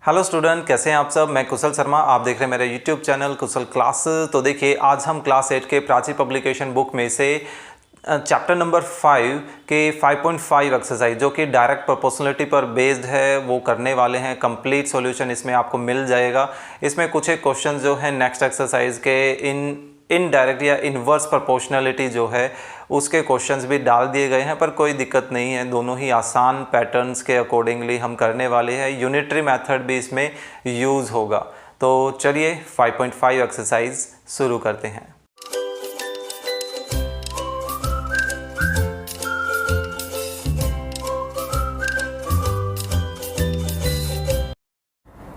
Hello student, कैसे हैं आप सब। मैं कुशल शर्मा, आप देख रहे हैं मेरा यूट्यूब चैनल कुशल क्लास। तो देखिए, आज हम क्लास 8 के प्राची पब्लिकेशन बुक में से चैप्टर नंबर 5 के 5.5 एक्सरसाइज जो कि डायरेक्ट प्रोपोर्शनलिटी पर बेस्ड है वो करने वाले हैं। कंप्लीट सॉल्यूशन इसमें आपको मिल जाएगा। इसमें कुछ एक क्वेश्चन जो है नेक्स्ट एक्सरसाइज के इनडायरेक्ट या इन्वर्स प्रोपोर्शनलिटी जो है उसके क्वेश्चंस भी डाल दिए गए हैं, पर कोई दिक्कत नहीं है। दोनों ही आसान पैटर्न्स के अकॉर्डिंगली हम करने वाले हैं। यूनिटरी मेथड भी इसमें यूज़ होगा। तो चलिए 5.5 एक्सरसाइज शुरू करते हैं।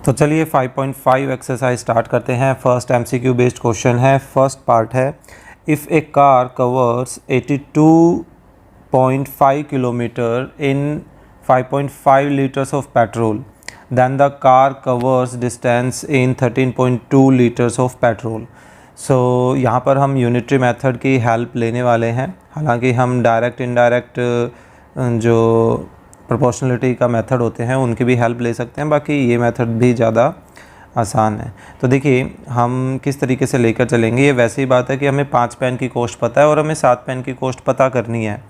तो चलिए 5.5 एक्सरसाइज स्टार्ट करते हैं। फर्स्ट एमसीक्यू बेस्ड क्वेश्चन है। फर्स्ट पार्ट है, if a car covers 82.5 kilometre in 5.5 litres of petrol then the car covers distance in 13.2 litres of petrol. So यहाँ पर हम यूनिटरी मेथड की हेल्प लेने वाले हैं। हालांकि हम डायरेक्ट इनडायरेक्ट जो प्रोपोर्शनलिटी का मेथड होते हैं उनकी भी हेल्प ले सकते हैं, बाकी ये मेथड भी ज़्यादा आसान है। तो देखिए हम किस तरीके से लेकर चलेंगे। ये वैसी ही बात है कि हमें 5 पेन की कॉस्ट पता है और हमें 7 पेन की कॉस्ट पता करनी है।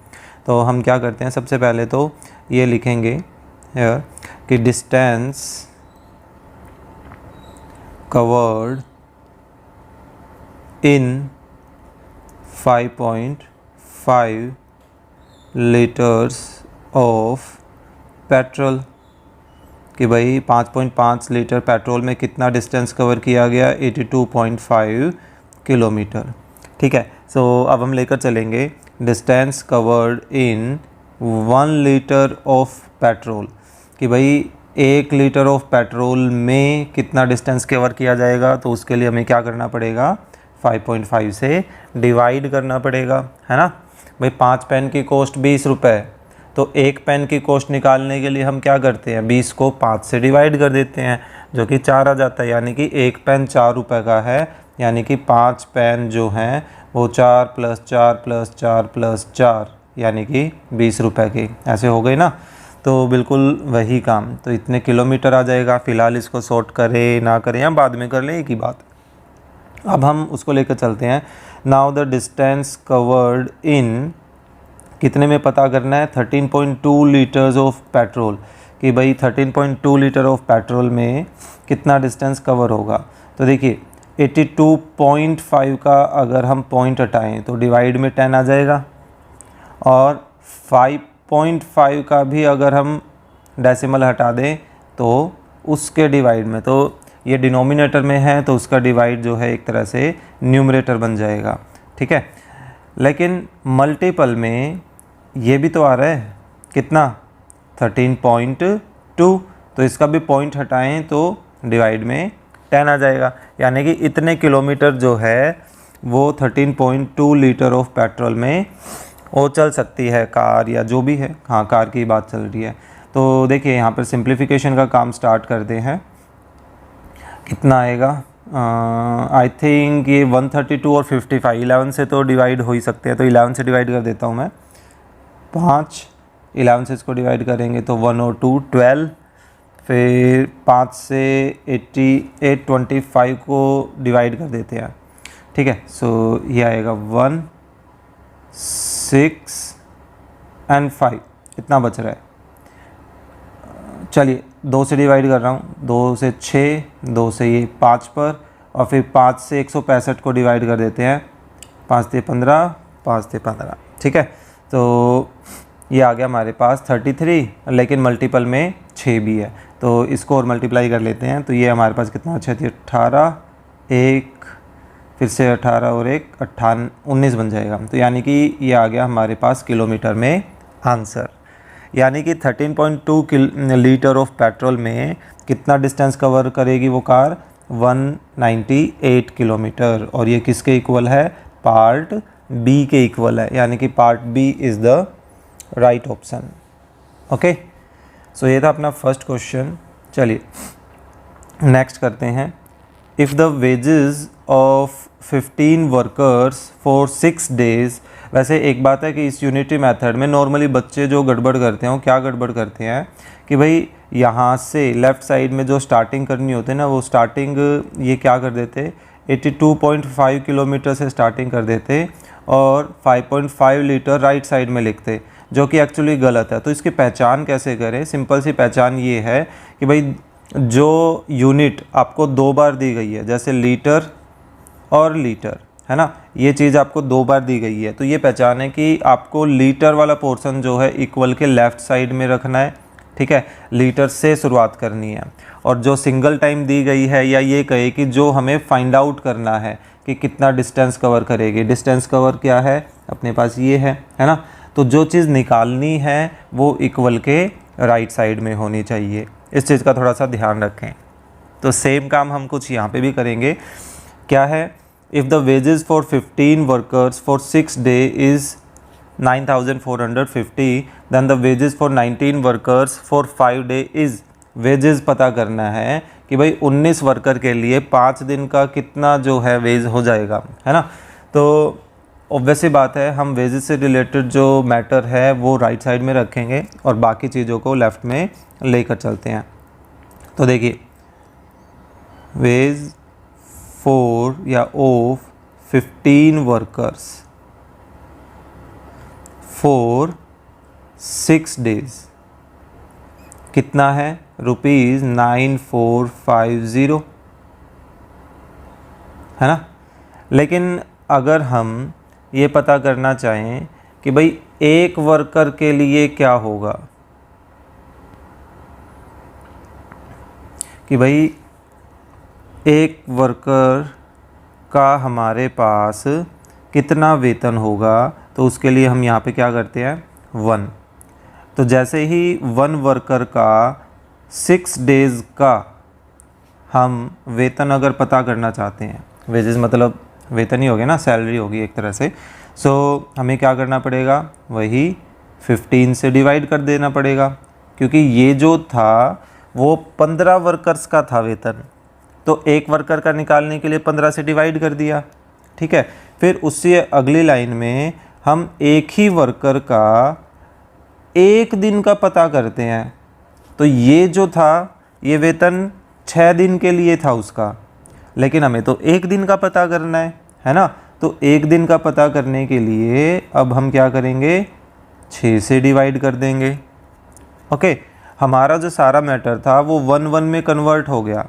तो हम क्या करते हैं, सबसे पहले तो ये लिखेंगे हियर कि distance covered in 5.5 litres of petrol, कि भाई 5.5 लीटर पेट्रोल में कितना डिस्टेंस कवर किया गया, 82.5 किलोमीटर। ठीक है। सो अब हम लेकर चलेंगे distance covered in 1 litre of petrol, कि भाई 1 लीटर ऑफ पेट्रोल में कितना डिस्टेंस कवर किया जाएगा। तो उसके लिए हमें क्या करना पड़ेगा, 5.5 से डिवाइड करना पड़ेगा, है ना। भाई 5 पेन की कॉस्ट 20 रुपये, तो 1 पेन की कॉस्ट निकालने के लिए हम क्या करते हैं, 20 को 5 से डिवाइड कर देते हैं, जो कि 4 आ जाता है। यानी कि 1 पेन 4 रुपये का है, यानी कि 5 पेन जो हैं वो 4 + 4 + 4 + 4 यानी कि 20 रुपये के। ऐसे हो गए ना। तो बिल्कुल वही काम। तो इतने किलोमीटर आ जाएगा। फ़िलहाल इसको सॉर्ट करें ना करें या बाद में कर लें, एक ही बात। अब हम उसको लेकर चलते हैं। नाउ द डिस्टेंस कवर्ड इन, कितने में पता करना है, 13.2 लीटर्स ऑफ पेट्रोल, कि भाई 13.2 लीटर ऑफ पेट्रोल में कितना डिस्टेंस कवर होगा। तो देखिए 82.5 का अगर हम पॉइंट हटाएं तो डिवाइड में 10 आ जाएगा, और 5.5 का भी अगर हम डेसिमल हटा दें तो उसके डिवाइड में, तो ये डिनोमिनेटर में है तो उसका डिवाइड जो है एक तरह से न्यूमरेटर बन जाएगा। ठीक है। लेकिन मल्टीपल में ये भी तो आ रहा है कितना, 13.2, तो इसका भी पॉइंट हटाएं तो डिवाइड में 10 आ जाएगा। यानी कि इतने किलोमीटर जो है वो 13.2 लीटर ऑफ पेट्रोल में वो चल सकती है कार, या जो भी है। हाँ, कार की बात चल रही है। तो देखिए यहाँ पर सिंप्लीफिकेशन का काम स्टार्ट करते हैं। कितना आएगा, आई थिंक ये 132 और 55, 11 से तो डिवाइड हो ही सकते हैं। तो 11 से डिवाइड कर देता हूँ मैं, 5, 11 से इसको डिवाइड करेंगे तो 1 और 2 12, फिर 5 से 88 25 को डिवाइड कर देते हैं। ठीक है। सो ये आएगा 1 6 और 5, इतना बच रहा है। चलिए 2 से डिवाइड कर रहा हूँ, 2 से 6, 2 से ये 5 पर, और फिर 5 से 165 को डिवाइड कर देते हैं, 5 से 15, 5 से 15। ठीक है। तो ये आ गया हमारे पास 33, लेकिन मल्टीपल में 6 भी है, तो इसको और मल्टीप्लाई कर लेते हैं। तो ये हमारे पास कितना, 18, 1, फिर से 18 और 1 18, 19 बन जाएगा। तो यानी कि ये आ गया हमारे पास किलोमीटर में आंसर। यानी कि 13.2 लीटर ऑफ पेट्रोल में कितना डिस्टेंस कवर करेगी वो कार, 198 किलोमीटर। और ये किसके इक्वल है, पार्ट बी के इक्वल है। यानी कि part B is the right option. Okay. So ये था अपना फर्स्ट क्वेश्चन। चलिए नेक्स्ट करते हैं। If the wages of 15 workers for 6 days. वैसे एक बात है कि इस यूनिटी मेथड में नॉर्मली बच्चे जो गड़बड़ करते हैं वो क्या गड़बड़ करते हैं कि भाई यहाँ से लेफ़्ट साइड में जो स्टार्टिंग करनी होती है ना, वो स्टार्टिंग ये क्या कर देते 82.5 किलोमीटर से स्टार्टिंग कर देते और 5.5 लीटर राइट साइड में लिखते, जो कि एक्चुअली गलत है। तो इसकी पहचान कैसे करें? सिंपल सी पहचान ये है कि भाई जो यूनिट आपको 2 बार दी गई है, जैसे लीटर और लीटर, है ना, ये चीज़ आपको 2 बार दी गई है, तो ये पहचान है कि आपको लीटर वाला पोर्शन जो है इक्वल के लेफ़्ट साइड में रखना है, ठीक है, लीटर से शुरुआत करनी है। और जो सिंगल टाइम दी गई है, या ये कहे कि जो हमें फाइंड आउट करना है कि कितना डिस्टेंस कवर करेगी, डिस्टेंस कवर क्या है अपने पास ये है ना, तो जो चीज़ निकालनी है वो इक्वल के राइट साइड में होनी चाहिए। इस चीज़ का थोड़ा सा ध्यान रखें। तो सेम काम हम कुछ यहाँ पे भी करेंगे। क्या है? If the wages for 15 workers for 6 day is 9450, then the wages for 19 workers for 5 day is, wages पता करना है कि भाई 19 वर्कर के लिए 5 दिन का कितना जो है वेज हो जाएगा, है ना। तो ऑब्वियस सी बात है, हम वेजेस से रिलेटेड जो मैटर है वो राइट साइड में रखेंगे और बाकी चीज़ों को लेफ़्ट में लेकर चलते हैं। तो देखिए, वेज फॉर या ऑफ 15 वर्कर्स फॉर 6 डेज़ कितना है? ₹9450, है ना। लेकिन अगर हम ये पता करना चाहें कि भाई एक वर्कर के लिए क्या होगा, कि भाई एक वर्कर का हमारे पास कितना वेतन होगा, तो उसके लिए हम यहाँ पे क्या करते हैं 1। तो जैसे ही 1 वर्कर का 6 डेज़ का हम वेतन अगर पता करना चाहते हैं, वेजेस मतलब वेतन ही हो गया ना, सैलरी होगी एक तरह से, सो हमें क्या करना पड़ेगा, वही 15 से डिवाइड कर देना पड़ेगा, क्योंकि ये जो था वो 15 वर्कर्स का था वेतन, तो एक वर्कर का निकालने के लिए 15 से डिवाइड कर दिया, ठीक है। फिर उससे अगली लाइन में हम एक ही वर्कर का एक दिन का पता करते हैं। तो ये जो था ये वेतन 6 दिन के लिए था उसका, लेकिन हमें तो एक दिन का पता करना है ना। तो एक दिन का पता करने के लिए अब हम क्या करेंगे, 6 से डिवाइड कर देंगे। ओके, हमारा जो सारा मैटर था वो 1-1 में कन्वर्ट हो गया।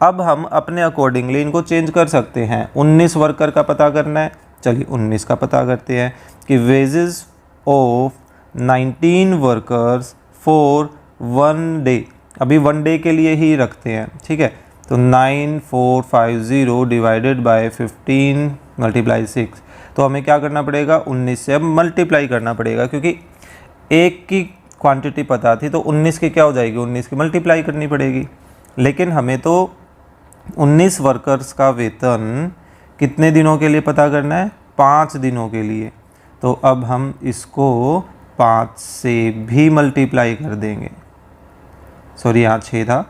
अब हम अपने अकॉर्डिंगली इनको चेंज कर सकते हैं। 19 वर्कर का पता करना है, चलिए 19 का पता करते हैं कि wages of 19 workers for 1 day, अभी 1 डे के लिए ही रखते हैं, ठीक है। तो 9450 डिवाइडेड बाय 15 मल्टीप्लाई 6, तो हमें क्या करना पड़ेगा, 19 से अब मल्टीप्लाई करना पड़ेगा, क्योंकि एक की क्वांटिटी पता थी तो 19 की क्या हो जाएगी, 19 की मल्टीप्लाई करनी पड़ेगी। लेकिन हमें तो 19 वर्कर्स का वेतन कितने दिनों के लिए पता करना है, 5 दिनों के लिए। तो अब हम इसको 5 से भी मल्टीप्लाई कर देंगे, सॉरी यहाँ 6 था,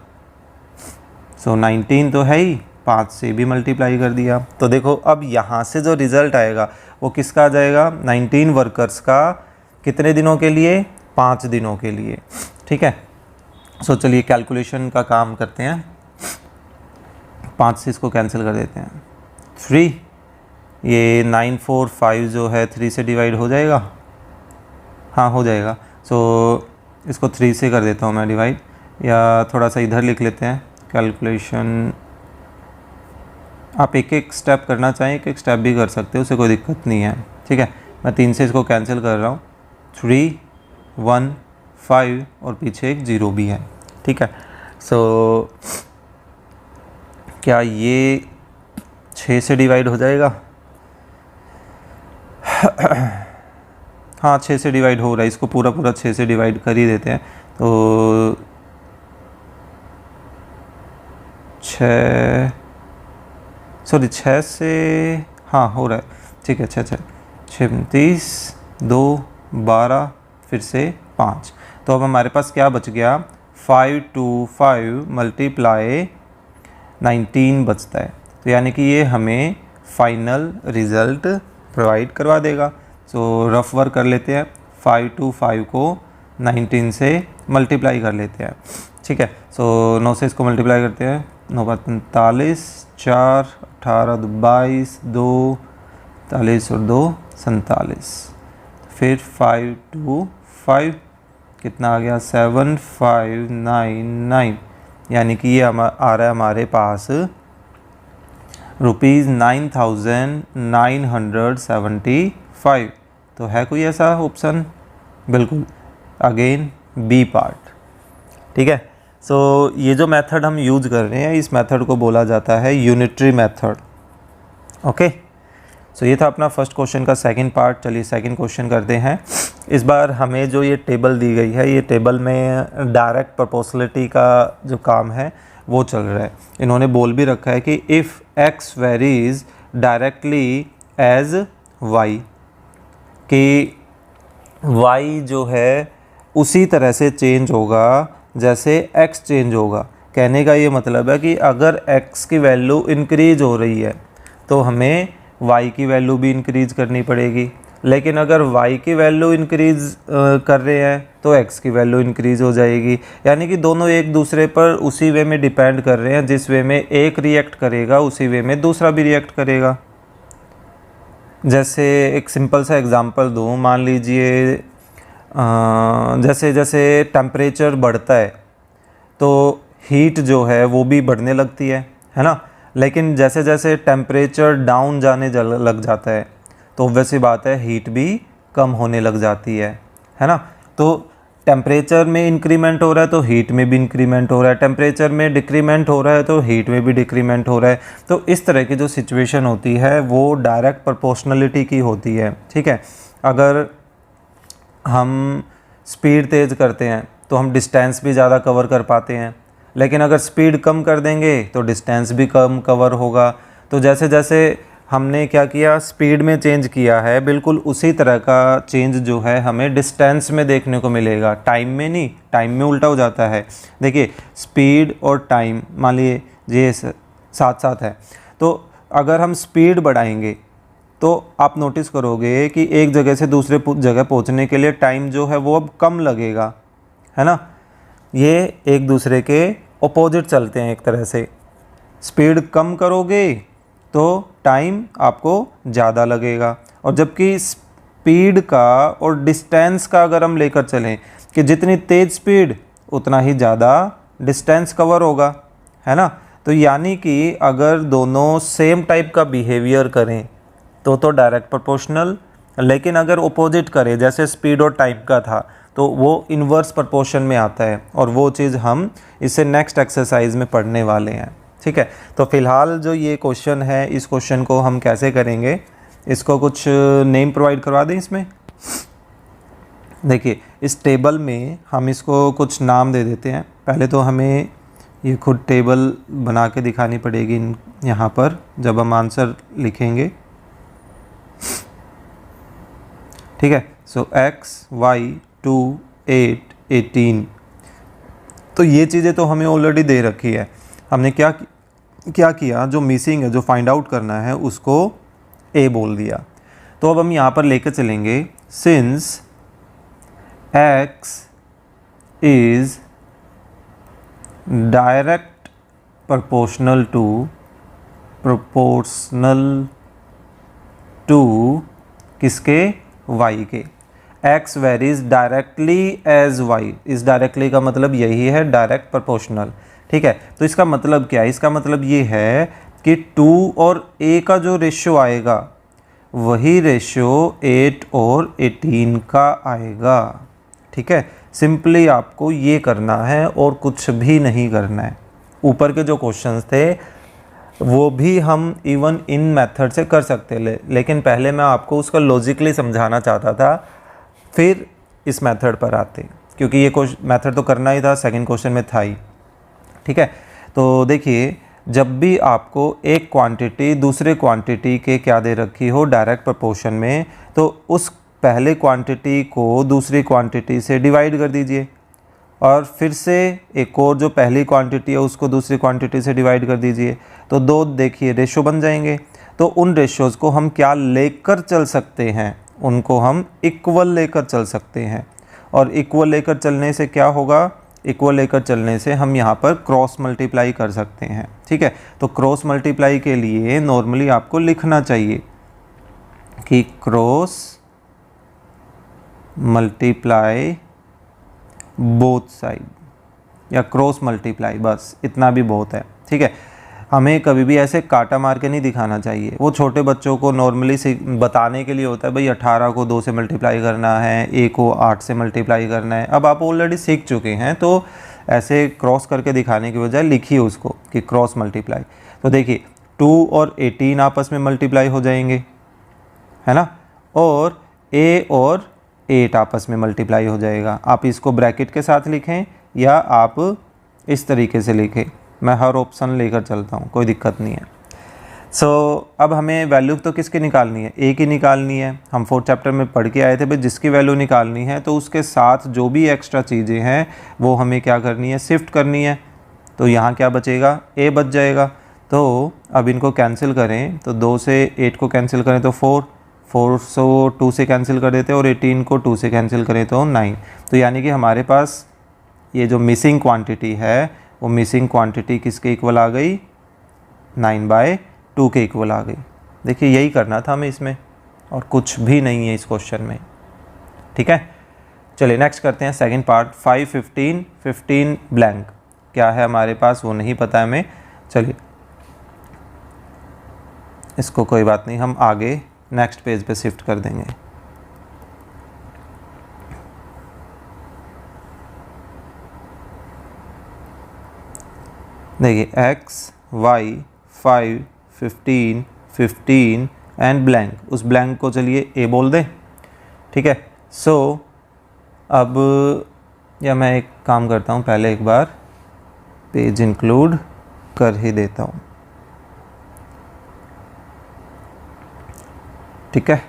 सो 19 तो है ही, 5 से भी मल्टीप्लाई कर दिया। तो देखो अब यहाँ से जो रिज़ल्ट आएगा वो किसका आ जाएगा, 19 वर्कर्स का कितने दिनों के लिए, 5 दिनों के लिए, ठीक है। सो चलिए कैलकुलेशन का काम करते हैं। 5 से इसको कैंसिल कर देते हैं, 3, ये 945 जो है 3 से डिवाइड हो जाएगा, हाँ हो जाएगा। सो इसको 3 से कर देता हूँ मैं डिवाइड, या थोड़ा सा इधर लिख लेते हैं कैलकुलेशन। आप एक एक स्टेप करना चाहें एक एक स्टेप भी कर सकते हो, उससे कोई दिक्कत नहीं है, ठीक है। मैं 3 से इसको कैंसिल कर रहा हूँ, 3, 1, 5 और पीछे एक 0 भी है, ठीक है। सो क्या ये 6 से डिवाइड हो जाएगा, हाँ 6 से डिवाइड हो रहा है, इसको पूरा पूरा 6 से डिवाइड कर ही देते हैं। तो 6 से हाँ हो रहा है, ठीक है। 6 36 2 12 फिर से 5, तो अब हमारे पास क्या बच गया, 5 to 5 मल्टीप्लाई 19 बचता है। तो यानी कि ये हमें फाइनल रिज़ल्ट प्रोवाइड करवा देगा। सो रफ वर्क कर लेते हैं, 5 to 5 को 19 से मल्टीप्लाई कर लेते हैं, ठीक है। सो 9 से इसको मल्टीप्लाई करते हैं, 9 × 45, 4 18 2 22, 2 43 और 2 47, फिर 5 to 5 कितना आ गया 7599, यानी कि ये आ रहा है हमारे पास ₹9,975। तो है कोई ऐसा ऑप्शन? बिल्कुल, अगेन बी पार्ट, ठीक है। सो ये जो मेथड हम यूज़ कर रहे हैं, इस मेथड को बोला जाता है यूनिटरी मेथड। ओके, सो ये था अपना फर्स्ट क्वेश्चन का सेकंड पार्ट। चलिए सेकंड क्वेश्चन करते हैं। इस बार हमें जो ये टेबल दी गई है, ये टेबल में डायरेक्ट प्रोपोर्शनलिटी का जो काम है वो चल रहा है। इन्होंने बोल भी रखा है कि if x varies directly as y, कि y जो है उसी तरह से चेंज होगा जैसे x चेंज होगा। कहने का ये मतलब है कि अगर x की वैल्यू इंक्रीज हो रही है तो हमें y की वैल्यू भी इंक्रीज करनी पड़ेगी, लेकिन अगर y की वैल्यू इंक्रीज कर रहे हैं तो x की वैल्यू इंक्रीज हो जाएगी। यानी कि दोनों एक दूसरे पर उसी वे में डिपेंड कर रहे हैं, जिस वे में एक रिएक्ट करेगा उसी वे में दूसरा भी रिएक्ट करेगा। जैसे एक सिंपल सा एग्जांपल दूँ, मान लीजिए जैसे जैसे टेम्परेचर बढ़ता है तो हीट जो है वो भी बढ़ने लगती है ना। लेकिन जैसे जैसे टेम्परेचर डाउन जाने लग जाता है तो ऑब्वियसली बात है हीट भी कम होने लग जाती है ना। तो टेम्परेचर में इंक्रीमेंट हो रहा है तो हीट में भी इंक्रीमेंट हो रहा है, टेम्परेचर में डिक्रीमेंट हो रहा है तो हीट में भी डिक्रीमेंट हो रहा है। तो इस तरह की जो सिचुएशन होती है वो डायरेक्ट प्रोपोर्शनलिटी की होती है, ठीक है। अगर हम स्पीड तेज़ करते हैं तो हम डिस्टेंस भी ज़्यादा कवर कर पाते हैं, लेकिन अगर स्पीड कम कर देंगे तो डिस्टेंस भी कम कवर होगा। तो जैसे जैसे हमने क्या किया, स्पीड में चेंज किया है, बिल्कुल उसी तरह का चेंज जो है हमें डिस्टेंस में देखने को मिलेगा, टाइम में नहीं। टाइम में उल्टा हो जाता है। देखिए जस्पीड और टाइम मान लीजिए ये साथ साथ है, तो अगर हम स्पीड बढ़ाएंगे तो आप नोटिस करोगे कि एक जगह से दूसरे जगह पहुंचने के लिए टाइम जो है वो अब कम लगेगा, है ना। ये एक दूसरे के अपोजिट चलते हैं एक तरह से। स्पीड कम करोगे तो टाइम आपको ज़्यादा लगेगा, और जबकि स्पीड का और डिस्टेंस का अगर हम लेकर चलें कि जितनी तेज़ स्पीड उतना ही ज़्यादा डिस्टेंस कवर होगा, है ना। तो यानी कि अगर दोनों सेम टाइप का बिहेवियर करें तो डायरेक्ट प्रोपोर्शनल, लेकिन अगर अपोजिट करें जैसे स्पीड और टाइम का था तो वो इन्वर्स प्रोपोर्शन में आता है, और वो चीज़ हम इसे नेक्स्ट एक्सरसाइज में पढ़ने वाले हैं, ठीक है। तो फ़िलहाल जो ये क्वेश्चन है, इस क्वेश्चन को हम कैसे करेंगे, इसको कुछ नेम प्रोवाइड करवा दें इसमें। देखिए इस टेबल में हम इसको कुछ नाम दे देते हैं। पहले तो हमें ये खुद टेबल बना के दिखानी पड़ेगी यहाँ पर जब हम आंसर लिखेंगे, ठीक है। सो x, y, 2, 8, 18, तो ये चीज़ें तो हमें ऑलरेडी दे रखी है। हमने क्या किया, जो मिसिंग है, जो फाइंड आउट करना है, उसको a बोल दिया। तो अब हम यहाँ पर लेकर चलेंगे, since x is direct proportional to किसके, y के। x varies directly as y, इस डायरेक्टली का मतलब यही है डायरेक्ट प्रोपोर्शनल, ठीक है। तो इसका मतलब क्या है, इसका मतलब ये है कि 2 और a का जो रेशियो आएगा वही रेशियो 8 और 18 का आएगा, ठीक है। सिंपली आपको ये करना है और कुछ भी नहीं करना है। ऊपर के जो क्वेश्चंस थे वो भी हम इवन इन मेथड से कर सकते हैं, लेकिन पहले मैं आपको उसका लॉजिकली समझाना चाहता था, फिर इस मेथड पर आते, क्योंकि ये मेथड तो करना ही था, सेकंड क्वेश्चन में था ही, ठीक है। तो देखिए जब भी आपको एक क्वांटिटी दूसरे क्वांटिटी के क्या दे रखी हो डायरेक्ट प्रोपोर्शन में, तो उस पहले क्वांटिटी को दूसरी क्वांटिटी से डिवाइड कर दीजिए। और फिर से एक और जो पहली क्वांटिटी है उसको दूसरी क्वांटिटी से डिवाइड कर दीजिए, तो दो देखिए रेशो बन जाएंगे। तो उन रेशोज़ को हम क्या लेकर चल सकते हैं, उनको हम इक्वल लेकर चल सकते हैं। और इक्वल लेकर चलने से क्या होगा, इक्वल लेकर चलने से हम यहाँ पर क्रॉस मल्टीप्लाई कर सकते हैं। ठीक है, तो क्रॉस मल्टीप्लाई के लिए नॉर्मली आपको लिखना चाहिए कि क्रॉस मल्टीप्लाई बोथ साइड, या क्रॉस मल्टीप्लाई, बस इतना भी बहुत है। ठीक है, हमें कभी भी ऐसे काटा मार के नहीं दिखाना चाहिए। वो छोटे बच्चों को नॉर्मली बताने के लिए होता है, भाई 18 को 2 से मल्टीप्लाई करना है, ए को 8 से मल्टीप्लाई करना है। अब आप ऑलरेडी सीख चुके हैं, तो ऐसे क्रॉस करके दिखाने की बजाय लिखिए उसको कि क्रॉस मल्टीप्लाई। तो देखिए 2 और 18 आपस में मल्टीप्लाई हो जाएंगे, है ना, और ए और 8 आपस में मल्टीप्लाई हो जाएगा। आप इसको ब्रैकेट के साथ लिखें या आप इस तरीके से लिखें, मैं हर ऑप्शन लेकर चलता हूँ, कोई दिक्कत नहीं है। अब हमें वैल्यू तो किसकी निकालनी है, ए की निकालनी है। हम 4th चैप्टर में पढ़ के आए थे भाई जिसकी वैल्यू निकालनी है तो उसके साथ जो भी एक्स्ट्रा चीज़ें हैं वो हमें क्या करनी है, शिफ्ट करनी है। तो यहाँ क्या बचेगा, ए बच जाएगा। तो अब इनको कैंसिल करें, तो 2 से 8 को कैंसिल करें तो 4 से 2 से कैंसिल कर देते हैं, और 18 को 2 से कैंसिल करें तो 9। तो यानी कि हमारे पास ये जो मिसिंग क्वांटिटी है वो मिसिंग क्वांटिटी किसके इक्वल आ गई, 9/2 के इक्वल आ गई। देखिए यही करना था हमें इसमें, और कुछ भी नहीं है इस क्वेश्चन में। ठीक है, चलिए नेक्स्ट करते हैं सेकंड पार्ट। 5, 15, 15 ब्लैंक क्या है हमारे पास वो नहीं पता है हमें। चलिए इसको कोई बात नहीं, हम आगे नेक्स्ट पेज पे शिफ्ट कर देंगे। देखिए x, y, 5, 15, 15 एंड ब्लैंक, उस ब्लैंक को चलिए a बोल दें। ठीक है, अब या मैं एक काम करता हूँ, पहले एक बार पेज इंक्लूड कर ही देता हूँ। ठीक है,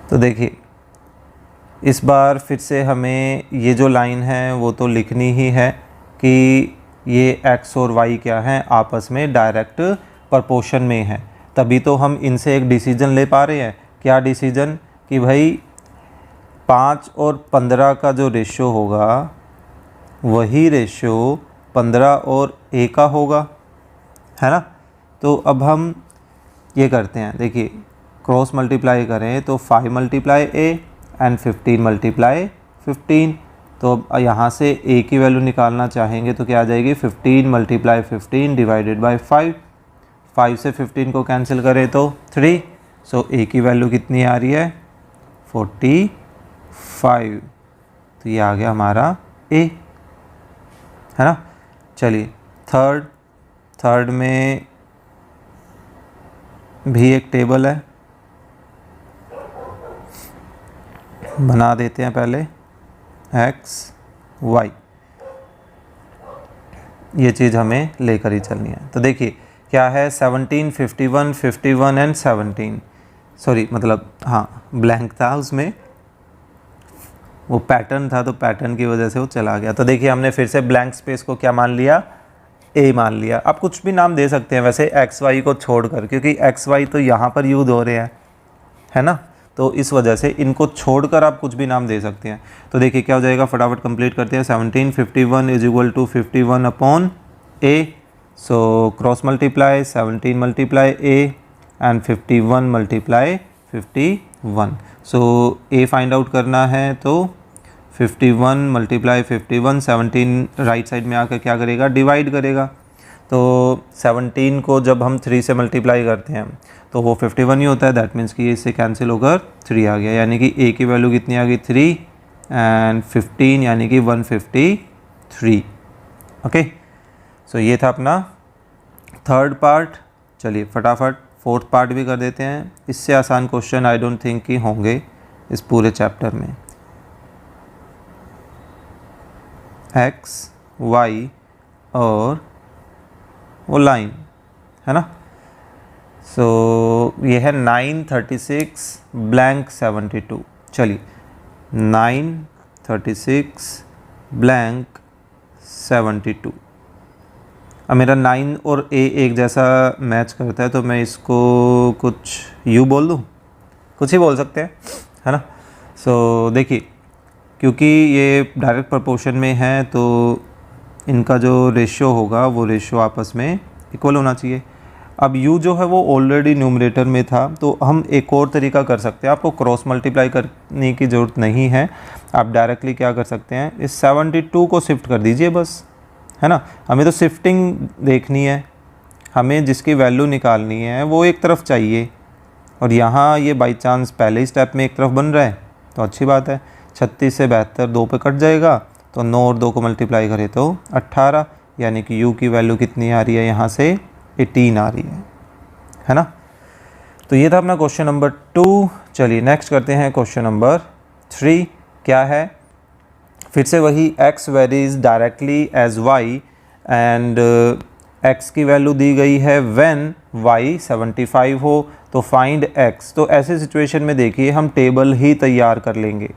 तो देखिए इस बार फिर से हमें ये जो लाइन है वो तो लिखनी ही है कि ये x और y क्या हैं, आपस में डायरेक्ट प्रपोर्शन में है, तभी तो हम इनसे एक डिसीजन ले पा रहे हैं। क्या डिसीजन, कि भाई 5 और 15 का जो रेशियो होगा वही रेशियो 15 और a का होगा, है ना। तो अब हम ये करते हैं, देखिए क्रॉस मल्टीप्लाई करें तो 5 मल्टीप्लाई a एंड 15 मल्टीप्लाई 15। तो अब यहाँ से a की वैल्यू निकालना चाहेंगे तो क्या आ जाएगी, 15 मल्टीप्लाई 15 डिवाइडेड बाई 5। 5 से 15 को कैंसिल करें तो 3। सो a की वैल्यू कितनी आ रही है, 45। तो ये आ गया हमारा a, है ना। चलिए थर्ड में भी एक टेबल है, बना देते हैं पहले x, y, ये चीज़ हमें लेकर ही चलनी है। तो देखिए क्या है, 17, 51, 51 एंड 17, सॉरी मतलब हाँ ब्लैंक था उसमें, वो पैटर्न था तो पैटर्न की वजह से वो चला गया। तो देखिए हमने फिर से ब्लैंक स्पेस को क्या मान लिया, ए मान लिया। आप कुछ भी नाम दे सकते हैं वैसे एक्स वाई को छोड़कर, क्योंकि एक्स वाई तो यहाँ पर यूज हो रहे हैं, है ना, तो इस वजह से इनको छोड़कर आप कुछ भी नाम दे सकते हैं। तो देखिए क्या हो जाएगा, फटाफट कंप्लीट करते हैं। 17, 51 is equal to 51 upon a. So cross multiply 17 multiply a and 51 multiply 51। So a find out करना है तो 51 मल्टीप्लाई 51, 17 राइट साइड में आकर क्या करेगा, डिवाइड करेगा। तो 17 को जब हम 3 से मल्टीप्लाई करते हैं तो वो 51 ही होता है, दैट मीन्स कि इससे कैंसिल होकर 3 आ गया, यानी कि a की वैल्यू कितनी आ गई, 3 एंड 15 यानी कि 153। ओके, सो ये था अपना थर्ड पार्ट। चलिए फटाफट फोर्थ पार्ट भी कर देते हैं। इससे आसान क्वेश्चन आई डोंट थिंक कि होंगे इस पूरे चैप्टर में। x, y और वो लाइन, है ना, सो ये है 936 ब्लैंक 72। चलिए 936 ब्लैंक 72। अब मेरा 9 और ए एक जैसा मैच करता है तो मैं इसको कुछ यू बोल दूँ, कुछ ही बोल सकते हैं, है ना। सो देखिए, क्योंकि ये डायरेक्ट प्रोपोर्शन में है तो इनका जो रेशियो होगा वो रेशियो आपस में इक्वल होना चाहिए। अब u जो है वो ऑलरेडी न्यूमरेटर में था, तो हम एक और तरीका कर सकते हैं, आपको क्रॉस मल्टीप्लाई करने की ज़रूरत नहीं है। आप डायरेक्टली क्या कर सकते हैं, इस 72 को शिफ्ट कर दीजिए बस, है ना। हमें तो शिफ्टिंग देखनी है, हमें जिसकी वैल्यू निकालनी है वो एक तरफ चाहिए, और यहाँ ये बाई चांस पहले ही स्टेप में एक तरफ बन रहा है तो अच्छी बात है। 36 से 72 2 पे कट जाएगा, तो 9 और 2 को मल्टीप्लाई करें तो 18, यानी कि u की वैल्यू कितनी आ रही है यहाँ से 18 आ रही है ना। तो ये था अपना क्वेश्चन नंबर 2। चलिए नेक्स्ट करते हैं क्वेश्चन नंबर 3। क्या है, फिर से वही x varies directly as y and x की वैल्यू दी गई है व्हेन y 75 हो तो फाइंड x। तो ऐसे सिचुएशन में देखिए हम टेबल ही तैयार कर लेंगे,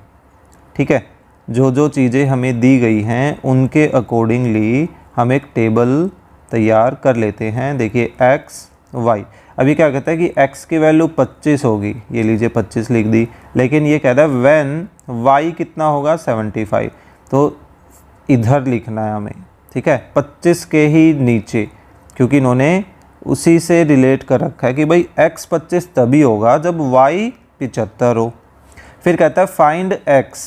ठीक है। जो जो चीज़ें हमें दी गई हैं उनके अकॉर्डिंगली हम एक टेबल तैयार कर लेते हैं। देखिए x y, अभी क्या कहता है कि x की वैल्यू 25 होगी, ये लीजिए 25 लिख दी, लेकिन ये कहता है व्हेन y कितना होगा 75, तो इधर लिखना है हमें, ठीक है, 25 के ही नीचे, क्योंकि इन्होंने उसी से रिलेट कर रखा है कि भाई x 25 तभी होगा जब y 75 हो। फिर कहता है फाइंड x,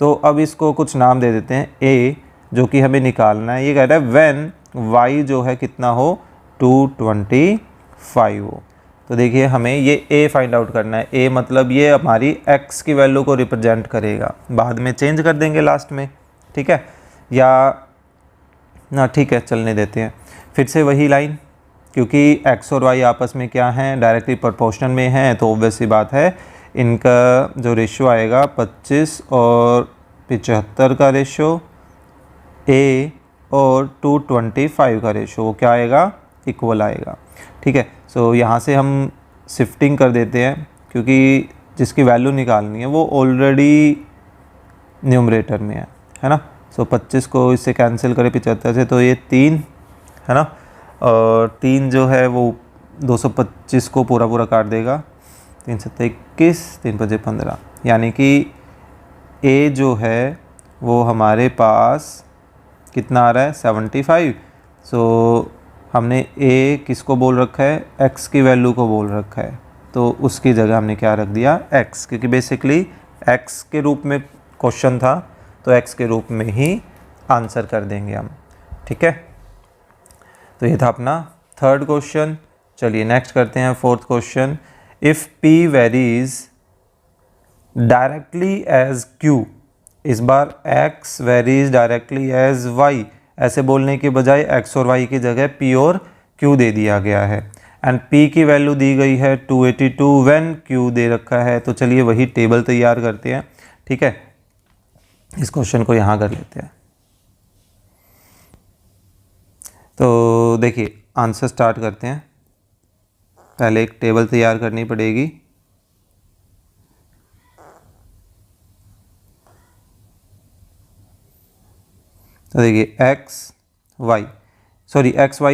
तो अब इसको कुछ नाम दे देते हैं a, जो कि हमें निकालना है। ये कहता है व्हेन y जो है कितना हो 225 हो। तो देखिए हमें ये a फाइंड आउट करना है। a मतलब ये हमारी x की वैल्यू को रिप्रेजेंट करेगा, बाद में चेंज कर देंगे लास्ट में, ठीक है, या ना, ठीक है चलने देते हैं। फिर से वही लाइन, क्योंकि x और y आपस में क्या हैं, डायरेक्टली प्रोपोर्शनल में हैं, तो ऑब्वियस सी बात है इनका जो रेशियो आएगा 25 और 75 का रेशियो, a और 225 का रेशियो, वो क्या आएगा, इक्वल आएगा, ठीक है। सो यहाँ से हम शिफ्टिंग कर देते हैं, क्योंकि जिसकी वैल्यू निकालनी है वो ऑलरेडी न्यूमरेटर में है ना। सो 25 को इससे कैंसिल करें 75 से, तो ये 3 है ना, और 3 जो है वो 225 को पूरा पूरा काट देगा, 3 7 21, 3 5 15, यानी कि a जो है वो हमारे पास कितना आ रहा है 75। सो हमने a किसको बोल रखा है, x की वैल्यू को बोल रखा है, तो उसकी जगह हमने क्या रख दिया x, क्योंकि बेसिकली x के रूप में क्वेश्चन था तो x के रूप में ही आंसर कर देंगे हम, ठीक है। तो ये था अपना थर्ड क्वेश्चन। चलिए नेक्स्ट करते हैं fourth question. If p varies directly as q, इस बार x varies directly as y, ऐसे बोलने के बजाय x और y की जगह p और q दे दिया गया है, एंड p की वैल्यू दी गई है 282 व्हेन q दे रखा है। तो चलिए वही टेबल तैयार करते हैं, ठीक है, इस क्वेश्चन को यहाँ कर लेते हैं। तो देखिए आंसर स्टार्ट करते हैं, पहले एक टेबल तैयार करनी पड़ेगी। तो देखिए एक्स वाई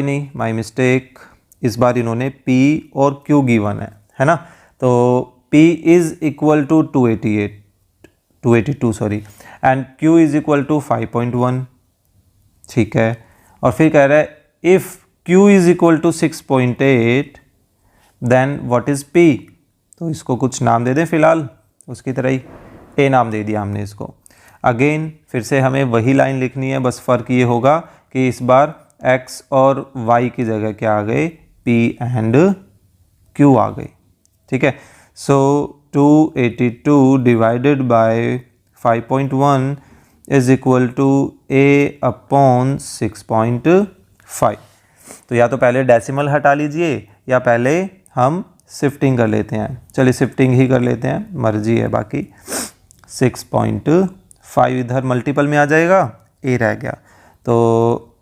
नहीं, माय मिस्टेक, इस बार इन्होंने p और q गिवन है ना। तो p is equal to 282 sorry, and q is equal to 5.1, ठीक है। और फिर कह रहा है if q is equal to 6.8 then what is p, तो इसको कुछ नाम दे दें फिलहाल, उसकी तरह ही a नाम दे दिया हमने इसको। अगेन फिर से हमें वही लाइन लिखनी है, बस फ़र्क ये होगा कि इस बार x और y की जगह क्या आ गए, p एंड q आ गए, ठीक है। So 282 divided by 5.1 is equal to a upon 6.5। तो या तो पहले डेसिमल हटा लीजिए या पहले हम शिफ्टिंग कर लेते हैं। चलिए शिफ्टिंग ही कर लेते हैं, मर्जी है बाकी। 6.5 इधर मल्टीपल में आ जाएगा, a रह गया, तो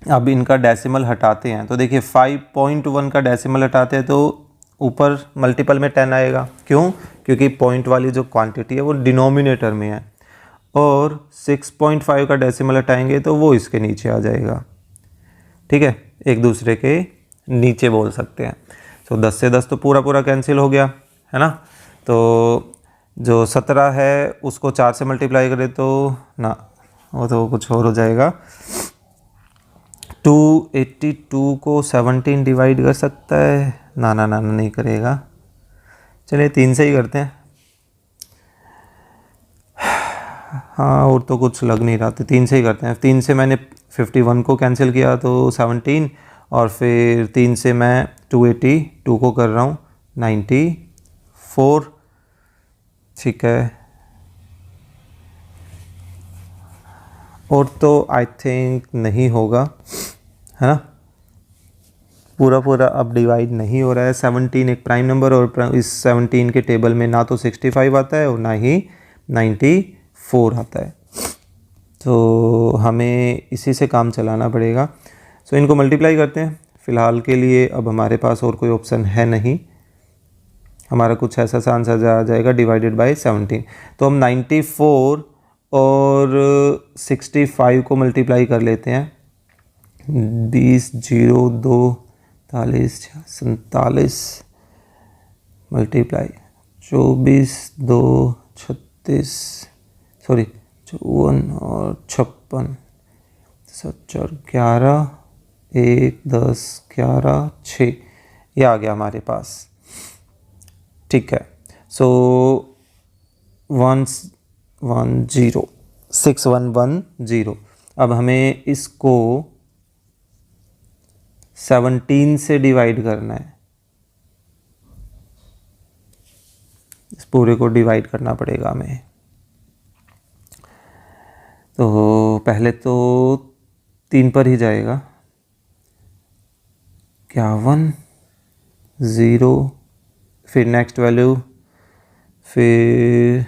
अब इनका डेसिमल हटाते हैं तो देखिए 5.1 का डेसिमल हटाते हैं तो ऊपर मल्टीपल में 10 आएगा। क्यों? क्योंकि पॉइंट वाली जो क्वांटिटी है वो डिनोमिनेटर में है। और 6.5 का डेसिमल हटाएंगे तो वो इसके नीचे आ जाएगा। ठीक है, एक दूसरे के नीचे बोल सकते हैं। तो 10 से 10 तो पूरा पूरा कैंसिल हो गया, है ना। तो जो 17 है उसको 4 से मल्टीप्लाई करें तो ना, वो तो कुछ और हो जाएगा। 282 को 17 डिवाइड कर सकता है? ना ना ना, नहीं करेगा। चलिए 3 से ही करते हैं। हाँ, और तो कुछ लग नहीं रहा, तो 3 से ही करते हैं। 3 से मैंने 51 को कैंसिल किया तो 17, और फिर 3 से मैं 282 को कर रहा हूँ 94। ठीक है, और तो आई थिंक नहीं होगा, है ना। पूरा पूरा अब डिवाइड नहीं हो रहा है। 17 एक प्राइम नंबर, और इस 17 के टेबल में ना तो 65 आता है और ना ही 94 आता है। तो हमें इसी से काम चलाना पड़ेगा। सो इनको मल्टीप्लाई करते हैं। फ़िलहाल के लिए अब हमारे पास और कोई ऑप्शन है नहीं, हमारा कुछ ऐसा सा आंसर आ जाएगा डिवाइडेड बाय 17। तो हम 94 और 65 को मल्टीप्लाई कर लेते हैं। 20 0 2 43 47 मल्टीप्लाई 24 2 36 सॉरी 54 और 56 70 11 1 10 11 6, ये आ गया हमारे पास। ठीक है, सो 110 6110। अब हमें इसको 17 से डिवाइड करना है, इस पूरे को डिवाइड करना पड़ेगा हमें। तो पहले तो 3 पर ही जाएगा, 51 0, फिर नेक्स्ट वैल्यू, फिर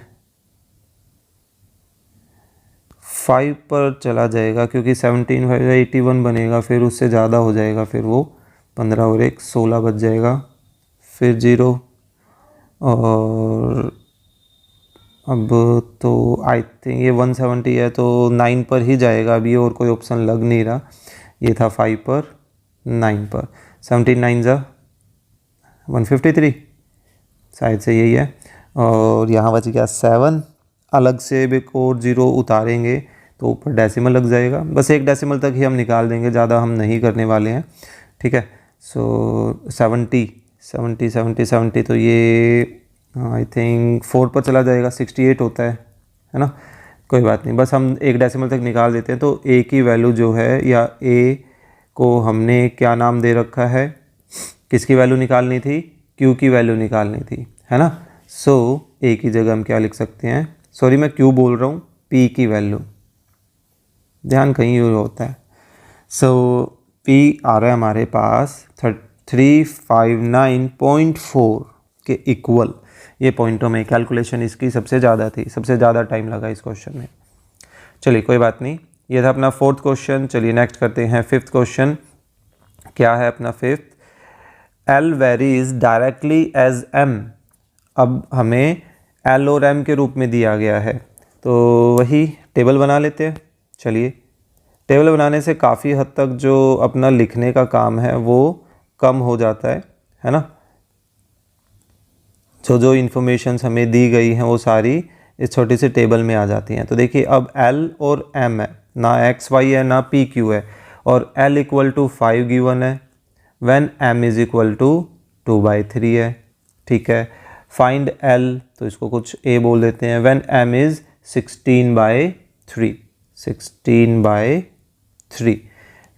5 पर चला जाएगा क्योंकि 17 5 81 बनेगा, फिर उससे ज़्यादा हो जाएगा, फिर वो 15 और 1 16 बच जाएगा, फिर 0। और अब तो आई थिंक ये 170 है तो 9 पर ही जाएगा। अभी और कोई ऑप्शन लग नहीं रहा, ये था 5 पर, 9 पर। 17 9 ज़ा 153, शायद से यही है। और यहाँ बच गया 7, अलग से भी और 0 उतारेंगे तो ऊपर डेसिमल लग जाएगा। बस एक डेसिमल तक ही हम निकाल देंगे, ज़्यादा हम नहीं करने वाले हैं। ठीक है, सो 70 70 70 70, तो ये आई थिंक 4 पर चला जाएगा, 68 होता है ना। कोई बात नहीं, बस हम एक डेसिमल तक निकाल देते हैं। तो ए की वैल्यू जो है, या ए को हमने क्या नाम दे रखा है, किसकी वैल्यू निकालनी थी? क्यू की वैल्यू निकालनी थी, है ना। सो ए की जगह हम क्या लिख सकते हैं, सॉरी मैं क्यू बोल रहा हूँ, पी की वैल्यू, ध्यान कहीं और होता है। सो पी आ रहा है हमारे पास 359.4 के इक्वल। ये पॉइंटों में कैलकुलेशन इसकी सबसे ज़्यादा थी, सबसे ज़्यादा टाइम लगा इस क्वेश्चन में। चलिए कोई बात नहीं, ये था अपना 4th क्वेश्चन। चलिए नेक्स्ट करते हैं 5th क्वेश्चन। क्या है अपना 5th? L varies directly as M। अब हमें L और M के रूप में दिया गया है, तो वही टेबल बना लेते हैं। चलिए, टेबल बनाने से काफ़ी हद तक जो अपना लिखने का काम है वो कम हो जाता है ना। जो इन्फॉर्मेशंस हमें दी गई हैं वो सारी इस छोटी सी टेबल में आ जाती हैं। तो देखिए, अब L और M है, ना XY है ना PQ है, और L इक्वल टू 5 गिवन है, when M is equal to 2/3 है। ठीक है, फाइंड L, तो इसको कुछ A बोल देते हैं, व्हेन M इज 16/3, 16/3।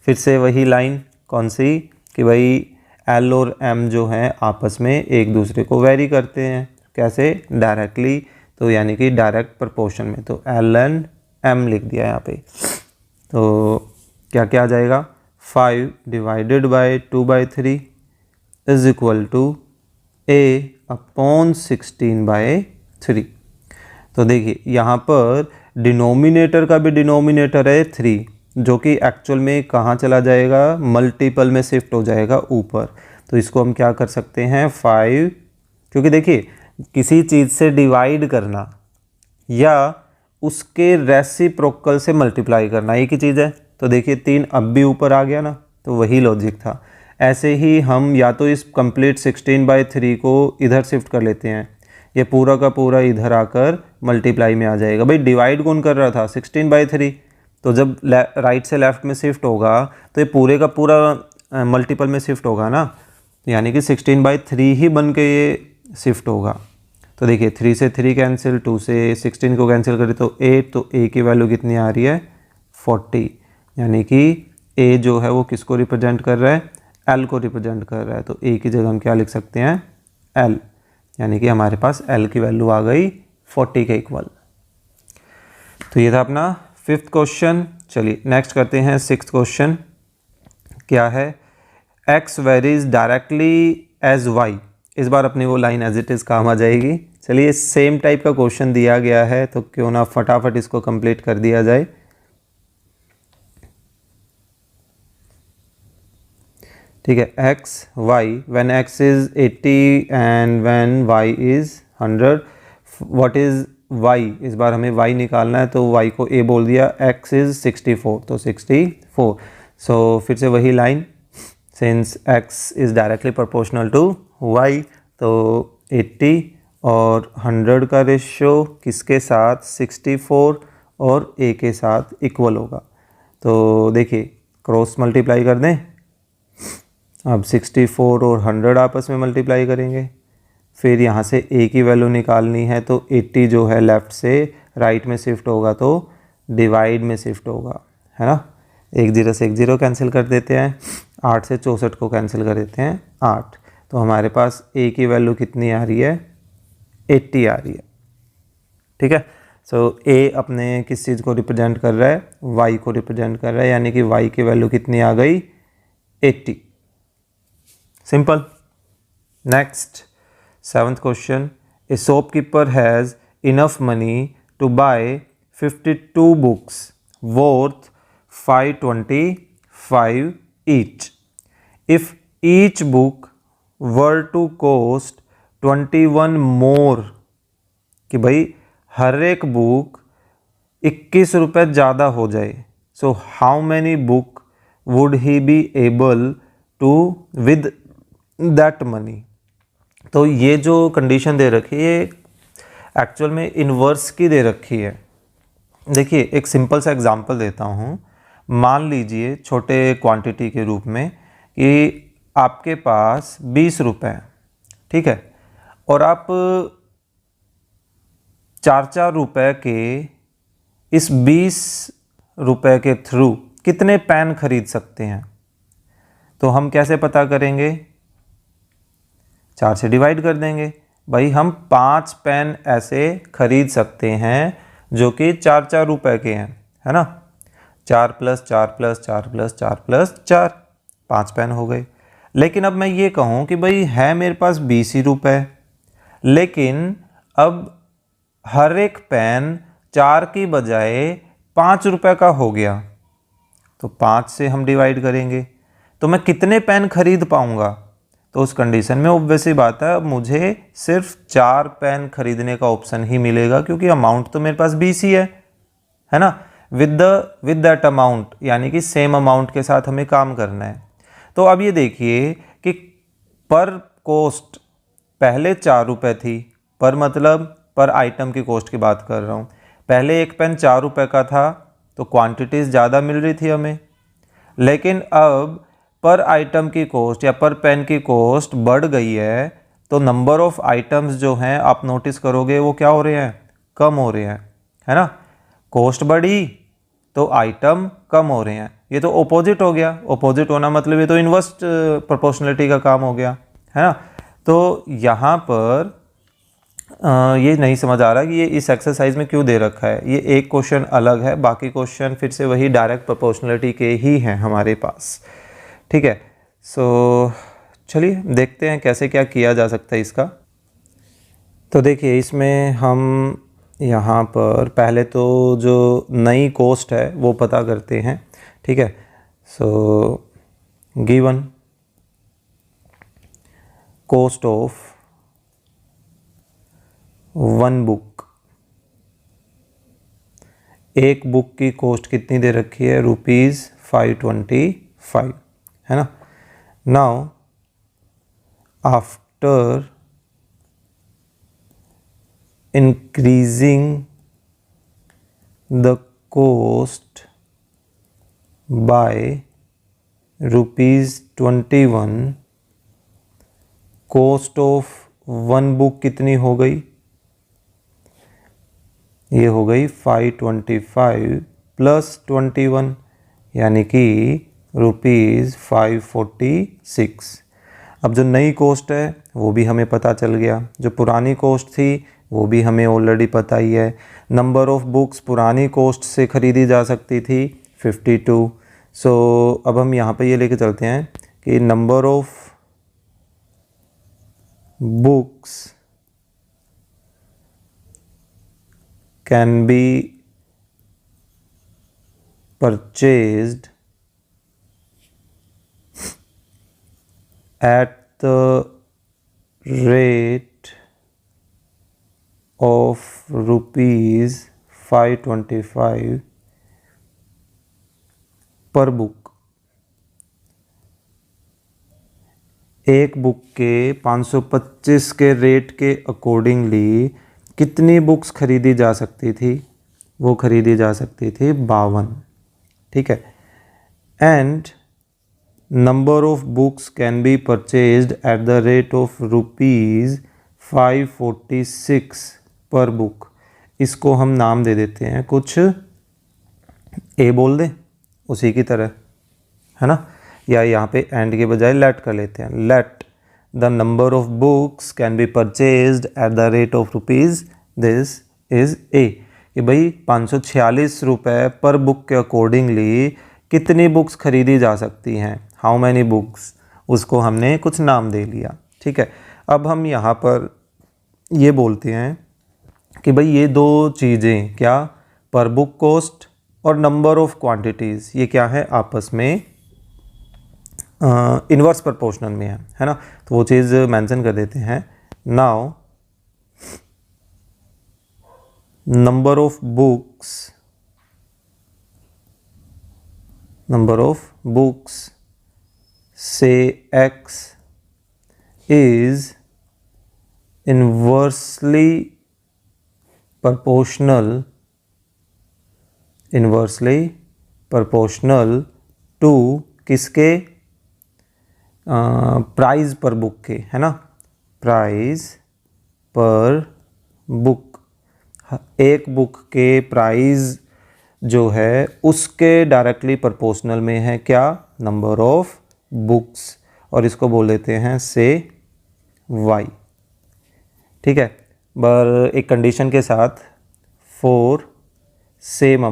फिर से वही लाइन, कौन सी, कि भाई L और M जो हैं आपस में एक दूसरे को वेरी करते हैं। कैसे? डायरेक्टली, तो यानी कि डायरेक्ट प्रपोर्शन में। तो L एंड M लिख दिया यहाँ पे। तो क्या क्या आ जाएगा, 5 divided by 2/3 is equal to A upon 16/3। तो देखिए यहाँ पर डिनोमिनेटर का भी डिनोमिनेटर है 3, जो कि एक्चुअल में कहाँ चला जाएगा, मल्टीपल में शिफ्ट हो जाएगा ऊपर। तो इसको हम क्या कर सकते हैं 5, क्योंकि देखिए किसी चीज़ से डिवाइड करना या उसके रेसिप्रोकल से मल्टीप्लाई करना एक ही चीज़ है। तो देखिए 3 अब भी ऊपर आ गया ना, तो वही लॉजिक था। ऐसे ही हम या तो इस कंप्लीट 16/3 को इधर शिफ्ट कर लेते हैं, ये पूरा का पूरा इधर आकर मल्टीप्लाई में आ जाएगा। भाई डिवाइड कौन कर रहा था 16/3, तो जब राइट से लेफ्ट में शिफ्ट होगा तो ये पूरे का पूरा मल्टीपल में शिफ्ट होगा ना, यानी कि 16/3 ही बन के ये शिफ्ट होगा। तो देखिए 3 से 3 कैंसिल, 2 से 16 को कैंसिल करें तो 8, तो a की वैल्यू कितनी आ रही है 40, यानी कि a जो है वो किसको रिप्रेजेंट कर रहा है, l को रिप्रेजेंट कर रहा है। तो a की जगह हम क्या लिख सकते हैं l, यानी कि हमारे पास l की वैल्यू आ गई 40 के इक्वल। तो ये था अपना 5th क्वेश्चन। चलिए नेक्स्ट करते हैं 6th क्वेश्चन। क्या है, x varies directly as y। इस बार अपनी वो लाइन एज इट इज़ काम आ जाएगी। चलिए सेम टाइप का क्वेश्चन दिया गया है तो क्यों ना फटाफट इसको कंप्लीट कर दिया जाए। ठीक है, x y when x is 80 and when y is 100, what is y। इस बार हमें y निकालना है तो y को a बोल दिया, x इज 64 तो 64। सो फिर से वही line, since x is directly proportional to y, तो 80 और 100 का रेशियो किसके साथ 64 और a के साथ इक्वल होगा। तो देखिए क्रॉस मल्टीप्लाई कर दें, अब 64 और 100 आपस में मल्टीप्लाई करेंगे, फिर यहाँ से a की वैल्यू निकालनी है तो 80 जो है लेफ़्ट से राइट में शिफ्ट होगा तो डिवाइड में शिफ्ट होगा, है ना। 1 0 से 1 0 कैंसिल कर देते हैं, 8 से 64 को कैंसिल कर देते हैं 8, तो हमारे पास a की वैल्यू कितनी आ रही है 80 आ रही है। ठीक है, सो a अपने किस चीज़ को रिप्रेजेंट कर रहा है, y को रिप्रेजेंट कर रहा है, यानी कि y की वैल्यू कितनी आ गई 80। Simple. Next 7th question, a shopkeeper has enough money to buy 52 books worth 525 each. If each book were to cost 21 more, कि भाई हर एक बुक 21 रुपये ज़्यादा हो जाए, so how many book would he be able to with that money. तो ये जो कंडीशन दे रखी है एक्चुअल में इन्वर्स की दे रखी है। देखिए एक सिंपल सा एग्जांपल देता हूँ, मान लीजिए छोटे क्वांटिटी के रूप में कि आपके पास 20 रुपये, ठीक है, और आप 4 रुपये के इस 20 रुपये के थ्रू कितने पेन खरीद सकते हैं। तो हम कैसे पता करेंगे, 4 से डिवाइड कर देंगे। भाई हम 5 पेन ऐसे खरीद सकते हैं जो कि 4 रुपये के हैं, है ना। 4 + 4 + 4 + 4 + 4, 5 पेन हो गए। लेकिन अब मैं ये कहूँ कि भाई है मेरे पास 20 ही रुपये, लेकिन अब हर एक पेन 4 की बजाय 5 रुपये का हो गया, तो 5 से हम डिवाइड करेंगे तो मैं कितने पेन खरीद पाऊँगा। तो उस कंडीशन में ऑब्वियस ही बात है, अब मुझे सिर्फ 4 पेन खरीदने का ऑप्शन ही मिलेगा, क्योंकि अमाउंट तो मेरे पास 20 ही है ना। विद दैट अमाउंट, यानी कि सेम अमाउंट के साथ हमें काम करना है। तो अब ये देखिए कि पर कॉस्ट पहले 4 रुपये थी, पर मतलब पर आइटम की कॉस्ट की बात कर रहा हूँ। पहले एक पेन 4 रुपये का था तो क्वांटिटीज़ ज़्यादा मिल रही थी हमें, लेकिन अब पर आइटम की कॉस्ट या पर पेन की कॉस्ट बढ़ गई है, तो नंबर ऑफ़ आइटम्स जो हैं आप नोटिस करोगे वो क्या हो रहे हैं, कम हो रहे हैं, है ना। कॉस्ट बढ़ी तो आइटम कम हो रहे हैं, ये तो ऑपोजिट हो गया। ऑपोजिट होना मतलब ये तो इन्वर्स प्रोपोर्शनलिटी का काम हो गया, है ना। तो यहाँ पर ये नहीं समझ आ रहा कि ये इस एक्सरसाइज में क्यों दे रखा है। ये एक क्वेश्चन अलग है, बाकी क्वेश्चन फिर से वही डायरेक्ट प्रोपोर्शनलिटी के ही हैं हमारे पास। ठीक है, सो चलिए देखते हैं कैसे क्या किया जा सकता है इसका। तो देखिए इसमें हम यहाँ पर पहले तो जो नई कॉस्ट है वो पता करते हैं। ठीक है। So given cost of one book, एक बुक की कॉस्ट कितनी दे रखी है, ₹525, है ना। Now after increasing the cost by ₹21, cost of one book कितनी हो गई, ये हो गई 525 प्लस 21 यानी कि ₹546। अब जो नई कॉस्ट है वो भी हमें पता चल गया, जो पुरानी कॉस्ट थी वो भी हमें ऑलरेडी पता ही है। नंबर ऑफ़ बुक्स पुरानी कॉस्ट से ख़रीदी जा सकती थी 52। सो अब हम यहाँ पे ये लेके चलते हैं कि number of books can be purchased at the rate of ₹525 पर बुक। एक बुक के 525 के रेट के अकॉर्डिंगली कितनी बुक्स खरीदी जा सकती थी, वो खरीदी जा सकती थी 52, ठीक है। And number of books can be purchased at the rate of ₹546 पर बुक। इसको हम नाम दे देते हैं कुछ, ए बोल दें उसी की तरह, है ना, या यहाँ पे एंड के बजाय लेट कर लेते हैं। Let the number of books can be purchased at the rate of rupees, this is a, कि भाई 546 रुपये पर बुक के अकॉर्डिंगली कितनी बुक्स खरीदी जा सकती हैं, हाउ मैनी बुक्स, उसको हमने कुछ नाम दे लिया, ठीक है। अब हम यहाँ पर ये बोलते हैं कि भाई ये दो चीज़ें क्या, पर बुक कॉस्ट और नंबर ऑफ क्वांटिटीज़, ये क्या है, आपस में इन्वर्स प्रोपोर्शनल में है ना। तो वो चीज़ मेंशन कर देते हैं। Now number of books say X is inversely proportional to किसके, प्राइस पर बुक के, है ना, प्राइस पर बुक। एक बुक के प्राइस जो है उसके डायरेक्टली प्रोपोर्शनल में है क्या, नंबर ऑफ बुक्स, और इसको बोल देते हैं से वाई, ठीक है। पर एक कंडीशन के साथ, फॉर सेम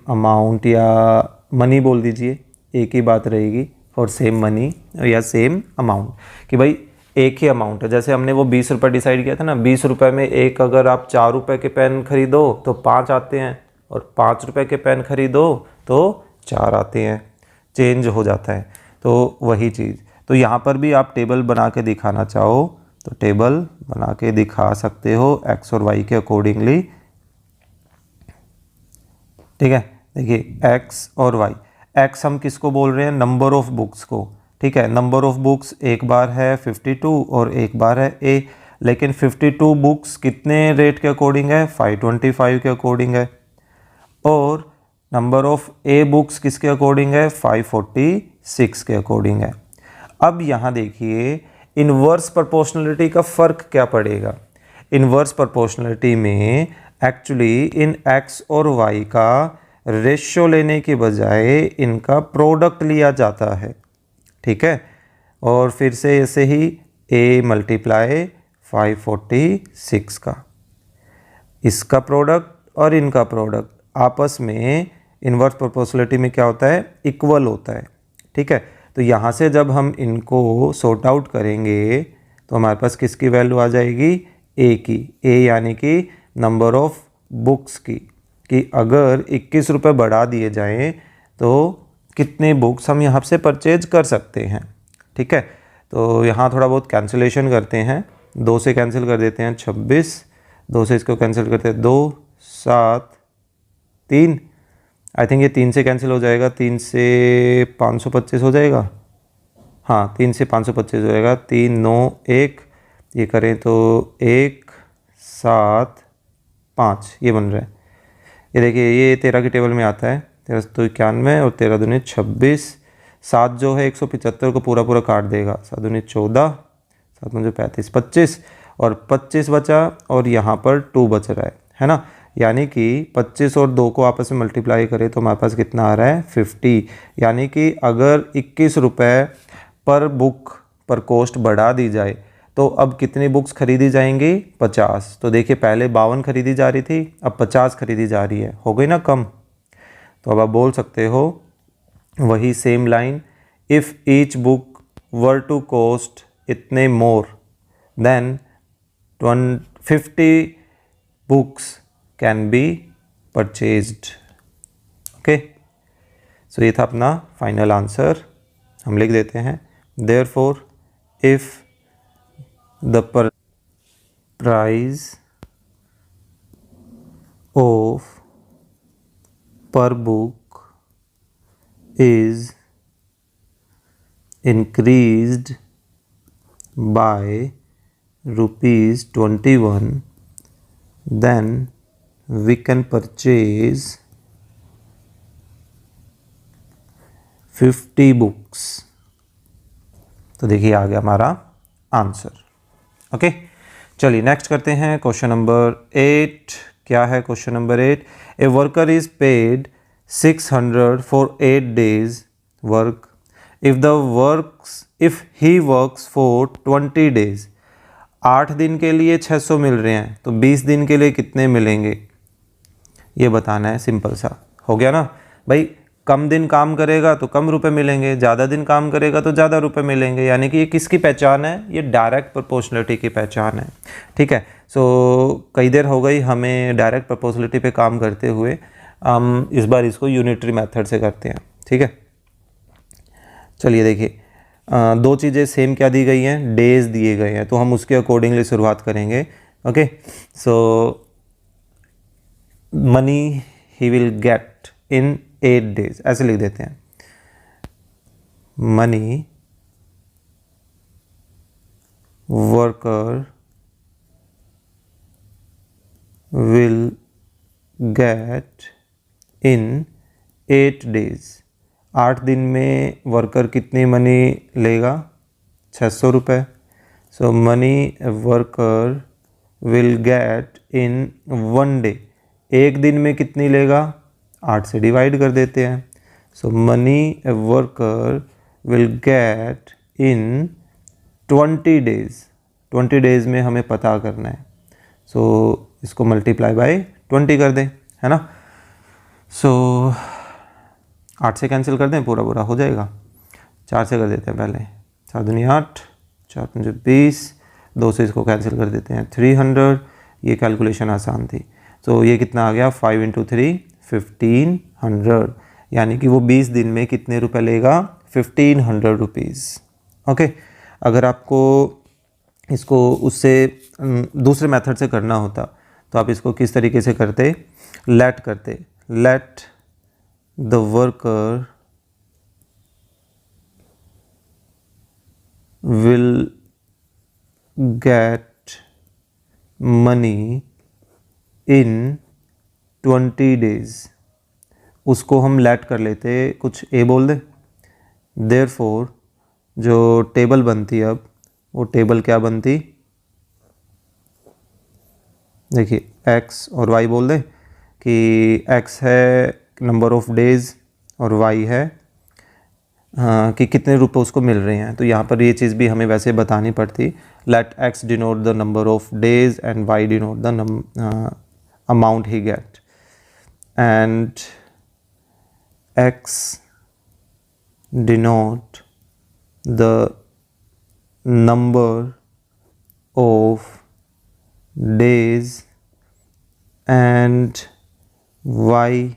अमाउंट या मनी बोल दीजिए, एक ही बात रहेगी, फॉर सेम मनी या सेम अमाउंट, कि भाई एक ही अमाउंट है। जैसे हमने वो 20 रुपये डिसाइड किया था ना, 20 रुपये में एक, अगर आप 4 रुपये के पेन खरीदो तो 5 आते हैं, और 5 रुपये के पेन खरीदो तो 4 आते हैं, चेंज हो जाता है। तो वही चीज़, तो यहाँ पर भी आप टेबल बना के दिखाना चाहो तो टेबल बना के दिखा सकते हो एक्स और वाई के अकॉर्डिंगली, ठीक है। देखिए एक्स और वाई, एक्स हम किसको बोल रहे हैं, नंबर ऑफ बुक्स को, ठीक है। नंबर ऑफ बुक्स एक बार है 52 और एक बार है ए, लेकिन 52 बुक्स कितने रेट के अकॉर्डिंग है, 525 के अकॉर्डिंग है, और नंबर ऑफ ए बुक्स किसके अकॉर्डिंग है, 546 के अकॉर्डिंग है। अब यहाँ देखिए इन्वर्स प्रोपोर्शनलिटी का फ़र्क क्या पड़ेगा। इन्वर्स प्रोपोर्शनलिटी में एक्चुअली इन एक्स और वाई का रेशियो लेने के बजाय इनका प्रोडक्ट लिया जाता है, ठीक है। और फिर से ऐसे ही ए मल्टीप्लाई 546 का, इसका प्रोडक्ट और इनका प्रोडक्ट आपस में इन्वर्स प्रोपोर्शनलिटी में क्या होता है, इक्वल होता है, ठीक है। तो यहाँ से जब हम इनको सॉर्ट आउट करेंगे तो हमारे पास किसकी वैल्यू आ जाएगी, ए की, ए यानी कि नंबर ऑफ बुक्स की, कि अगर 21 रुपये बढ़ा दिए जाएं तो कितने बुक्स हम यहाँ से परचेज कर सकते हैं। ठीक है, तो यहाँ थोड़ा बहुत कैंसिलेशन करते हैं। 2 से कैंसिल कर देते हैं 26, 2 से इसको कैंसिल करते हैं 2, 7, 3, आई थिंक ये 3 से कैंसिल हो जाएगा, 3 से 525 हो जाएगा। हाँ, 3 से 525 हो जाएगा, 3, 9, 1, ये करें तो 1, 7, 5 ये बन रहा है। ये देखिए ये 13 की टेबल में आता है, 13 तो 91 और 13 दूनी 26, 7 जो है 175 को पूरा पूरा काट देगा, 7 दूनी 14, 7 मुझे 35, 25 और 25 बचा और यहाँ पर 2 बच रहा है ना। यानी कि 25 और 2 को आपस में मल्टीप्लाई करें तो हमारे पास कितना आ रहा है 50। यानी कि अगर 21 रुपये पर बुक पर कॉस्ट बढ़ा दी जाए तो अब कितनी बुक्स खरीदी जाएंगी 50। तो देखिए पहले 52 खरीदी जा रही थी, अब 50 खरीदी जा रही है, हो गई ना कम। तो अब आप बोल सकते हो वही same line, if each book were to cost इतने more than 50 books can be purchased. Okay, so ये था अपना फाइनल आंसर। हम लिख देते हैं therefore if the price of per book is increased by rupees 21, then we can purchase 50 books। तो देखिए आ गया हमारा आंसर। ओके, चलिए नेक्स्ट करते हैं क्वेश्चन नंबर 8। क्या है question number 8? A worker is paid 600 for 8 days work if he works for 20 days। 8 दिन के लिए 600 मिल रहे हैं तो 20 दिन के लिए कितने मिलेंगे ये बताना है। सिंपल सा हो गया ना भाई, कम दिन काम करेगा तो कम रुपए मिलेंगे, ज़्यादा दिन काम करेगा तो ज़्यादा रुपए मिलेंगे। यानी कि ये किसकी पहचान है? ये डायरेक्ट प्रोपोर्शनलिटी की पहचान है। ठीक है, सो कई देर हो गई हमें डायरेक्ट प्रोपोर्शनलिटी पे काम करते हुए, हम इस बार इसको यूनिटरी मेथड से करते हैं। ठीक है, चलिए देखिए 2 चीज़ें सेम क्या दी गई हैं, डेज दिए गए हैं, तो हम उसके अकॉर्डिंगली शुरुआत करेंगे। Okay, so money he will get in 8 days, ऐसे लिख देते हैं। Money worker will get in 8 days। 8 दिन में वर्कर कितनी मनी लेगा? 600 रुपये। So money worker will get in 1 day। एक दिन में कितनी लेगा? 8 से डिवाइड कर देते हैं। So money worker will get in 20 days। 20 days में हमें पता करना है, सो इसको मल्टीप्लाई बाय 20 कर दें, है ना। सो 8 से कैंसिल कर दें, पूरा पूरा हो जाएगा। 4 से कर देते हैं पहले, 4 दूनी 8, 4 पंजे 20, 2 से इसको कैंसिल कर देते हैं 300। ये कैलकुलेशन आसान थी। तो ये कितना आ गया 5 × 3 1500, यानी कि वो 20 दिन में कितने रुपए लेगा? 1500 रुपीज़। ओके, अगर आपको इसको उससे दूसरे मेथड से करना होता तो आप इसको किस तरीके से करते? लेट करते, let the worker will get money in 20 days। उसको हम लेट कर लेते, कुछ ए बोल दे। देयरफॉर जो टेबल बनती अब, वो टेबल क्या बनती? देखिए एक्स और वाई बोल दे कि एक्स है नंबर ऑफ डेज और वाई है कि कितने रुपए उसको मिल रहे हैं। तो यहाँ पर ये चीज़ भी हमें वैसे बतानी पड़ती, let x denote the number of days and y denote the amount he get, and x denote the number of days and y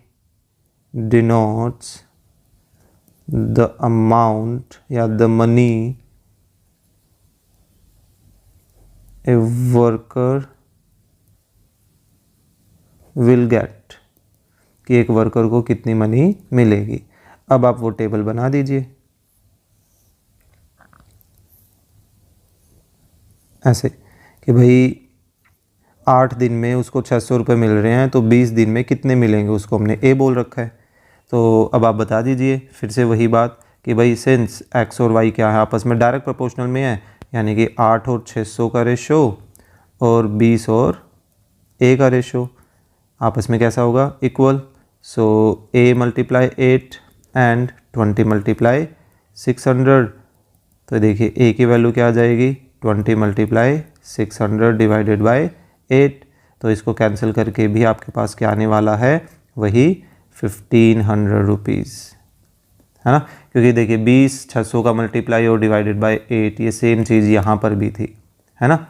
denotes the amount या the money a worker will get, कि एक worker को कितनी money मिलेगी। अब आप वो table बना दीजिए ऐसे कि भाई 8 दिन में उसको 600 रुपये मिल रहे हैं, तो 20 दिन में कितने मिलेंगे उसको हमने ए बोल रखा है। तो अब आप बता दीजिए फिर से वही बात कि भाई सिंस एक्स और वाई क्या है, आपस में डायरेक्ट प्रोपोर्शनल में है, यानी कि 8 और 600 का रेशो और 20 और ए का रेशो आपस में कैसा होगा, equal. So A multiply 8 and 20 multiply 600। तो देखिए ए की वैल्यू क्या आ जाएगी, 20 मल्टीप्लाई 600 डिवाइडेड बाय 8। तो इसको कैंसिल करके भी आपके पास क्या आने वाला है, वही 1500 रुपीज़, है ना। क्योंकि देखिए 20 600 का मल्टीप्लाई और डिवाइडेड बाय 8, ये सेम चीज़ यहाँ पर भी थी, है ना।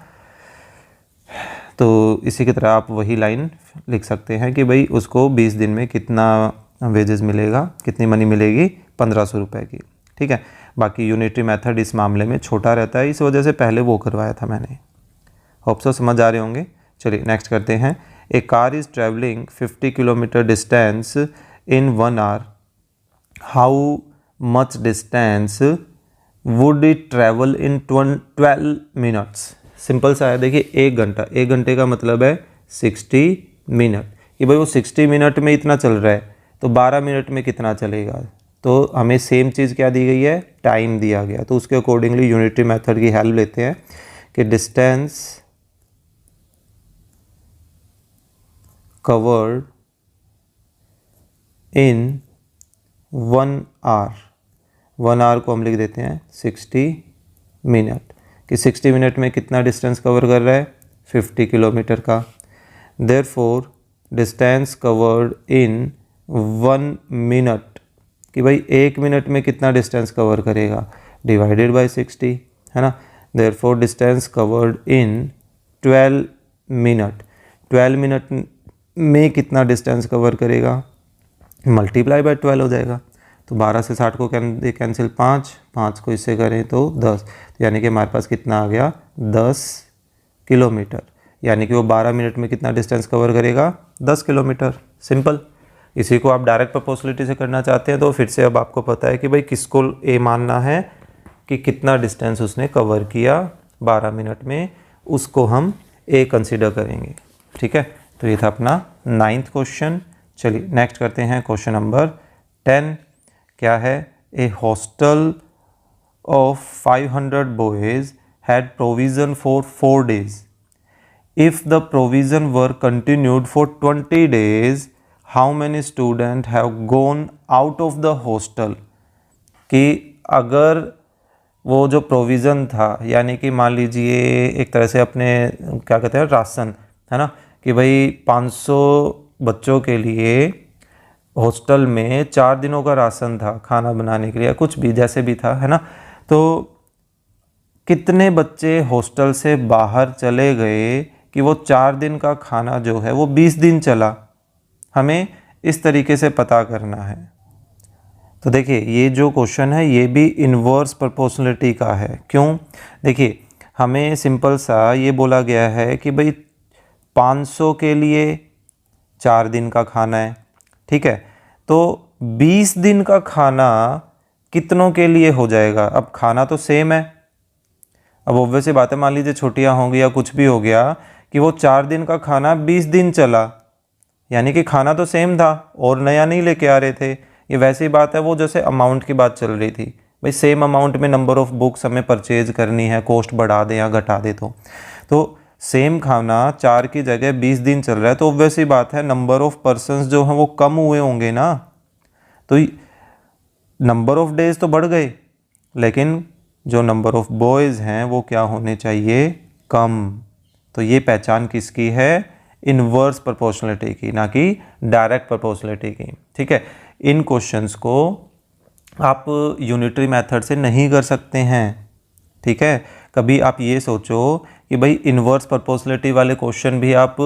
तो इसी की तरह आप वही लाइन लिख सकते हैं कि भाई उसको 20 दिन में कितना वेजेस मिलेगा, कितनी मनी मिलेगी, 1500 रुपये की। ठीक है, बाकी यूनिटरी मेथड इस मामले में छोटा रहता है, इस वजह से पहले वो करवाया था मैंने। होप सो समझ आ रहे होंगे। चलिए नेक्स्ट करते हैं। A car is travelling 50 kilometre distance in 1 hour, how much distance would it travel in 12 minutes. Simple सा है, देखिए 1 घंटे का मतलब है 60 मिनट, कि भाई वो 60 मिनट में इतना चल रहा है, तो 12 मिनट में कितना चलेगा। तो हमें सेम चीज़ क्या दी गई है, टाइम दिया गया, तो उसके अकॉर्डिंगली यूनिटरी मेथड की हेल्प लेते हैं कि distance covered in 1 hour, 1 hour को हम लिख देते हैं 60 मिनट, कि 60 मिनट में कितना डिस्टेंस कवर कर रहा है, 50 किलोमीटर का। Therefore distance covered in 1 minute, कि भाई 1 मिनट में कितना डिस्टेंस कवर करेगा, डिवाइडेड बाय 60, है ना। देयरफॉर डिस्टेंस कवर्ड इन 12 मिनट, 12 मिनट में कितना डिस्टेंस कवर करेगा, मल्टीप्लाई बाय 12 हो जाएगा। तो 12 से 60 को कैंसिल, 5 को इससे करें तो 10, तो यानी कि हमारे पास कितना आ गया, 10 किलोमीटर, यानी कि वो 12 मिनट में कितना डिस्टेंस कवर करेगा, 10 किलोमीटर। सिंपल। इसी को आप डायरेक्ट प्रोपोर्शनलिटी से करना चाहते हैं तो फिर से अब आपको पता है कि भाई किसको ए मानना है, कि कितना डिस्टेंस उसने कवर किया 12 मिनट में, उसको हम ए कंसिडर करेंगे। ठीक है, तो ये था अपना 9th क्वेश्चन। चलिए नेक्स्ट करते हैं क्वेश्चन नंबर 10। क्या है, a hostel of 500 boys had provision for 4 days। If the provision were continued for 20 days, how many student have gone out of the hostel. कि अगर वो जो प्रोविज़न था, यानी कि मान लीजिए एक तरह से अपने क्या कहते हैं, राशन, है ना, कि भाई 500 बच्चों के लिए हॉस्टल में 4 दिनों का राशन था खाना बनाने के लिए, कुछ भी जैसे भी था, है ना। तो कितने बच्चे हॉस्टल से बाहर चले गए कि वो 4 दिन का खाना जो है वो 20 दिन चला, हमें इस तरीके से पता करना है। तो देखिए ये जो क्वेश्चन है ये भी इन्वर्स प्रोपोर्शनलिटी का है। क्यों, देखिए हमें सिंपल सा ये बोला गया है कि भाई 500 के लिए 4 दिन का खाना है, ठीक है, तो 20 दिन का खाना कितनों के लिए हो जाएगा। अब खाना तो सेम है, अब ऑब्वियस सी बात है, मान लीजिए छुट्टियां होंगी या कुछ भी हो गया कि वो 4 दिन का खाना 20 दिन चला, यानी कि खाना तो सेम था और नया नहीं लेके आ रहे थे। ये वैसी बात है, वो जैसे अमाउंट की बात चल रही थी, भाई सेम अमाउंट में नंबर ऑफ़ बुक्स हमें परचेज करनी है, कॉस्ट बढ़ा दे या घटा दे, तो सेम खाना 4 की जगह 20 दिन चल रहा है, तो ऑब्वियस सी बात है नंबर ऑफ़ पर्सन्स जो हैं वो कम हुए होंगे ना। तो नंबर ऑफ़ डेज तो बढ़ गए, लेकिन जो नंबर ऑफ़ बॉयज़ हैं वो क्या होने चाहिए, कम। तो ये पहचान किसकी है, इन्वर्स प्रोपोर्शनलिटी की, ना कि डायरेक्ट प्रोपोर्शनलिटी की। ठीक है, इन क्वेश्चंस को आप यूनिटरी मेथड से नहीं कर सकते हैं, ठीक है, कभी आप ये सोचो कि भाई इन्वर्स प्रोपोर्शनलिटी वाले क्वेश्चन भी आप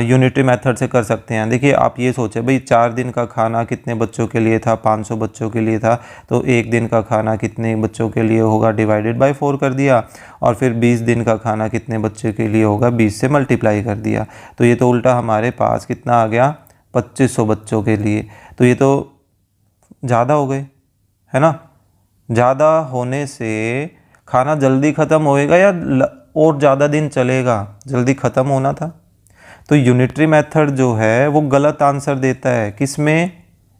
यूनिटरी मेथड से कर सकते हैं। देखिए आप ये सोचें भाई 4 दिन का खाना कितने बच्चों के लिए था, 500 बच्चों के लिए था, तो 1 दिन का खाना कितने बच्चों के लिए होगा, डिवाइडेड बाय 4 कर दिया, और फिर 20 दिन का खाना कितने बच्चों के लिए होगा, 20 से मल्टीप्लाई कर दिया। तो ये तो उल्टा हमारे पास कितना आ गया, 2500 बच्चों के लिए। तो ये तो ज़्यादा हो गए, है ना। ज़्यादा होने से खाना जल्दी ख़त्म होएगा या और ज़्यादा दिन चलेगा, जल्दी ख़त्म होना था। तो यूनिटरी मेथड जो है वो गलत आंसर देता है, किसमें,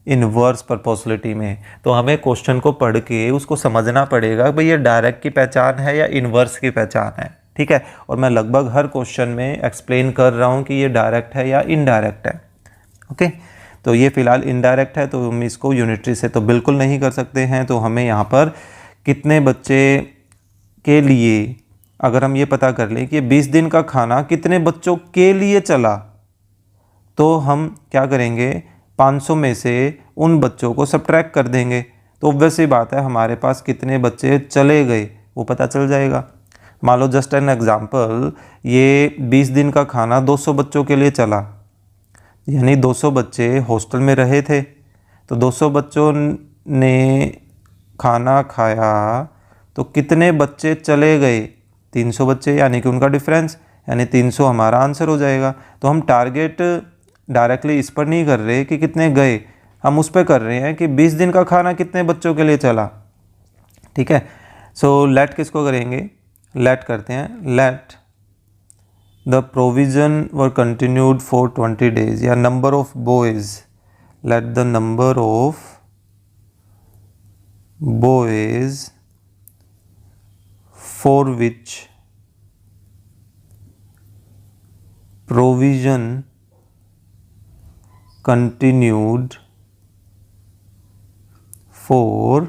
इन्वर्स प्रोपोर्शनलिटी में। तो हमें क्वेश्चन को पढ़ के उसको समझना पड़ेगा भाई ये डायरेक्ट की पहचान है या इन्वर्स की पहचान है, ठीक है। और मैं लगभग हर क्वेश्चन में एक्सप्लेन कर रहा हूँ कि ये डायरेक्ट है या इनडायरेक्ट है, ओके। तो ये फ़िलहाल इनडायरेक्ट है, तो हम इसको यूनिटरी से तो बिल्कुल नहीं कर सकते हैं। तो हमें यहाँ पर कितने बच्चे के लिए, अगर हम ये पता कर लें कि 20 दिन का खाना कितने बच्चों के लिए चला, तो हम क्या करेंगे, 500 में से उन बच्चों को सब्ट्रैक्ट कर देंगे। तो ऑब्वियस सी बात है हमारे पास कितने बच्चे चले गए वो पता चल जाएगा। मान लो जस्ट एन एग्जांपल, ये 20 दिन का खाना 200 बच्चों के लिए चला, यानी 200 बच्चे हॉस्टल में रहे थे, तो 200 बच्चों ने खाना खाया, तो कितने बच्चे चले गए, 300 बच्चे, यानी कि उनका डिफरेंस, यानी 300 हमारा आंसर हो जाएगा। तो हम टारगेट डायरेक्टली इस पर नहीं कर रहे कि कितने गए, हम उस पर कर रहे हैं कि 20 दिन का खाना कितने बच्चों के लिए चला, ठीक है। सो लेट किसको करेंगे, लेट करते हैं, let the provision were continued for 20 days, या number of boys, let the number of boys for which provision continued for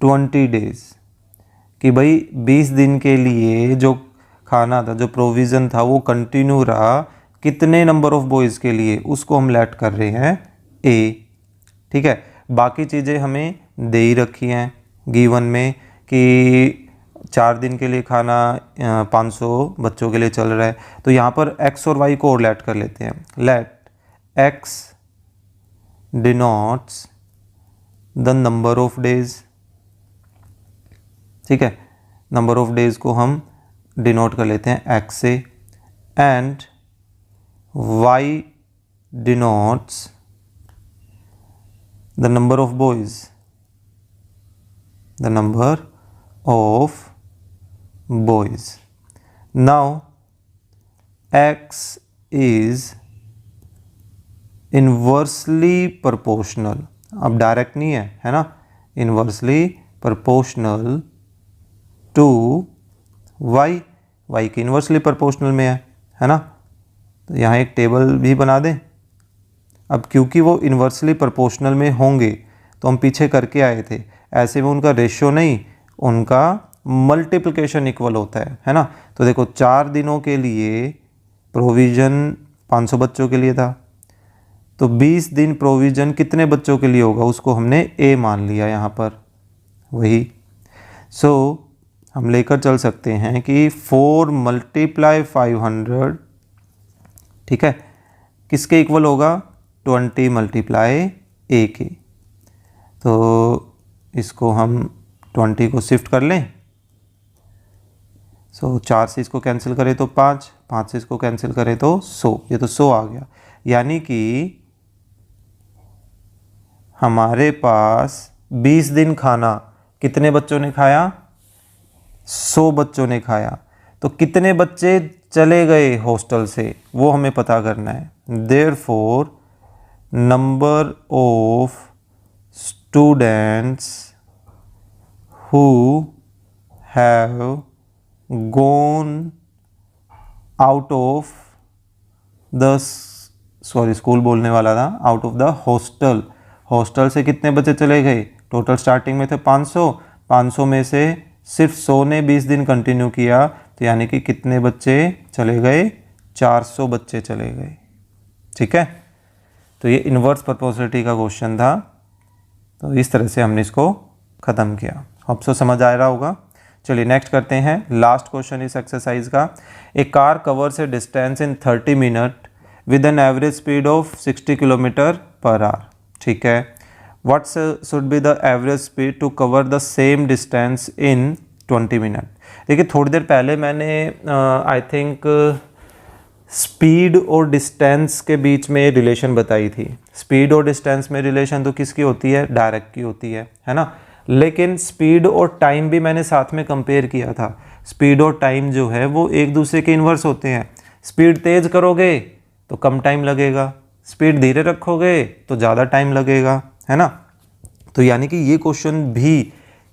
20 days, कि भाई 20 दिन के लिए जो खाना था, जो प्रोविज़न था, वो कंटिन्यू रहा कितने नंबर ऑफ बॉयज़ के लिए, उसको हम लेट कर रहे हैं ए, ठीक है। बाकी चीज़ें हमें दे ही रखी हैं गिवन में कि 4 दिन के लिए खाना 500 बच्चों के लिए चल रहा है। तो यहाँ पर x और y को और लेट कर लेते हैं, let x denotes the number of days, ठीक है। नंबर ऑफ डेज को हम डिनोट कर लेते हैं x से, and y denotes the number of boys, the number of boys. Now x is inversely proportional, अब डायरेक्ट नहीं है ना, inversely proportional to y, y की इन्वर्सली प्रोपोर्शनल में है ना। तो यहाँ एक टेबल भी बना दें। अब क्योंकि वो इन्वर्सली प्रोपोर्शनल में होंगे, तो हम पीछे करके आए थे, ऐसे में उनका रेशियो नहीं, उनका मल्टीप्लिकेशन इक्वल होता है ना। तो देखो 4 दिनों के लिए प्रोविज़न 500 बच्चों के लिए था, तो 20 दिन प्रोविज़न कितने बच्चों के लिए होगा, उसको हमने ए मान लिया यहाँ पर, वही। सो हम लेकर चल सकते हैं कि 4 × 500, ठीक है, किसके इक्वल होगा, 20 × ए के। तो इसको हम 20 को शिफ्ट कर लें, सो 4 से इसको कैंसिल करें तो 5, 5 से इसको कैंसिल करें तो 100, ये तो 100 आ गया। यानी कि हमारे पास 20 दिन खाना कितने बच्चों ने खाया, 100 बच्चों ने खाया। तो कितने बच्चे चले गए हॉस्टल से वो हमें पता करना है। Therefore number of students who have gone out of the, sorry school बोलने वाला था, out of the hostel, hostel से कितने बच्चे चले गए, टोटल स्टार्टिंग में थे 500, 500 में से सिर्फ 100 ने 20 दिन कंटिन्यू किया, तो यानी कि कितने बच्चे चले गए, 400 बच्चे चले गए, ठीक है। तो ये इन्वर्स प्रोपोर्शनलिटी का क्वेश्चन था। तो इस तरह से हमने इसको ख़त्म किया। अब सो समझ आ रहा होगा। चलिए नेक्स्ट करते हैं, लास्ट क्वेश्चन इस एक्सरसाइज का। A car covers a distance in 30 minute with an average speed of 60 kilometre per hour. ठीक है, what's should be the average speed to cover the same distance in 20 minute. देखिए थोड़ी देर पहले मैंने I think speed और distance के बीच में रिलेशन बताई थी। स्पीड और डिस्टेंस में रिलेशन तो किसकी होती है, डायरेक्ट की होती है ना। लेकिन स्पीड और टाइम भी मैंने साथ में कंपेयर किया था। स्पीड और टाइम जो है वो एक दूसरे के इन्वर्स होते हैं। स्पीड तेज़ करोगे तो कम टाइम लगेगा, स्पीड धीरे रखोगे तो ज़्यादा टाइम लगेगा, है ना। तो यानी कि ये क्वेश्चन भी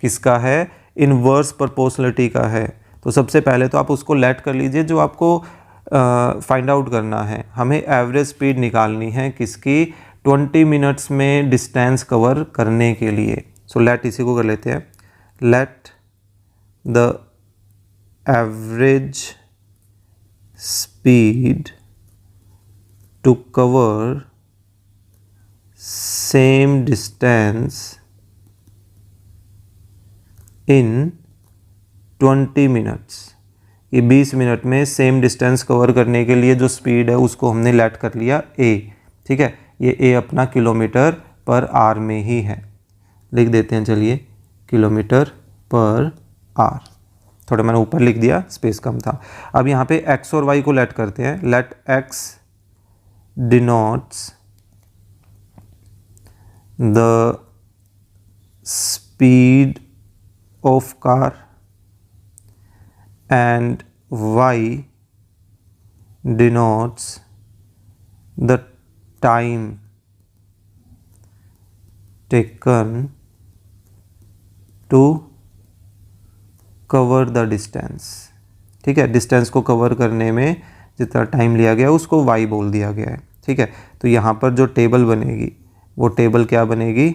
किसका है, इन्वर्स प्रोपोर्शनलिटी का है। तो सबसे पहले तो आप उसको लेट कर लीजिए, जो आपको फाइंड आउट करना है। हमें एवरेज स्पीड निकालनी है किसकी, 20 मिनट्स में डिस्टेंस कवर करने के लिए। सो लेट इसी को कर लेते हैं, let the average speed to cover same distance in 20 minutes. ये 20 मिनट में सेम डिस्टेंस कवर करने के लिए जो स्पीड है उसको हमने लेट कर लिया ए। ठीक है, ये ए अपना किलोमीटर पर आवर में ही है, लिख देते हैं चलिए किलोमीटर पर आवर। थोड़ा मैंने ऊपर लिख दिया, स्पेस कम था। अब यहाँ पे एक्स और वाई को लेट करते हैं। Let x denotes the speed of car and y denotes the time taken to cover the distance। ठीक है, डिस्टेंस को कवर करने में जितना टाइम लिया गया उसको y बोल दिया गया है। ठीक है, तो यहाँ पर जो टेबल बनेगी वो टेबल क्या बनेगी,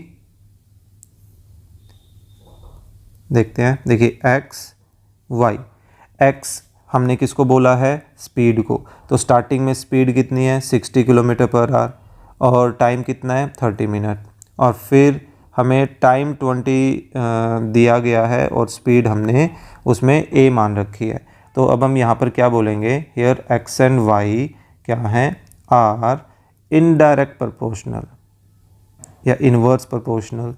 देखते हैं। देखिए x y, x हमने किसको बोला है, स्पीड को। तो स्टार्टिंग में स्पीड कितनी है, 60 किलोमीटर पर आवर, और टाइम कितना है 30 मिनट। और फिर हमें टाइम 20 दिया गया है और स्पीड हमने उसमें a मान रखी है। तो अब हम यहाँ पर क्या बोलेंगे, हियर x एंड y क्या हैं, आर इनडायरेक्ट प्रोपोर्शनल या इनवर्स प्रोपोर्शनल।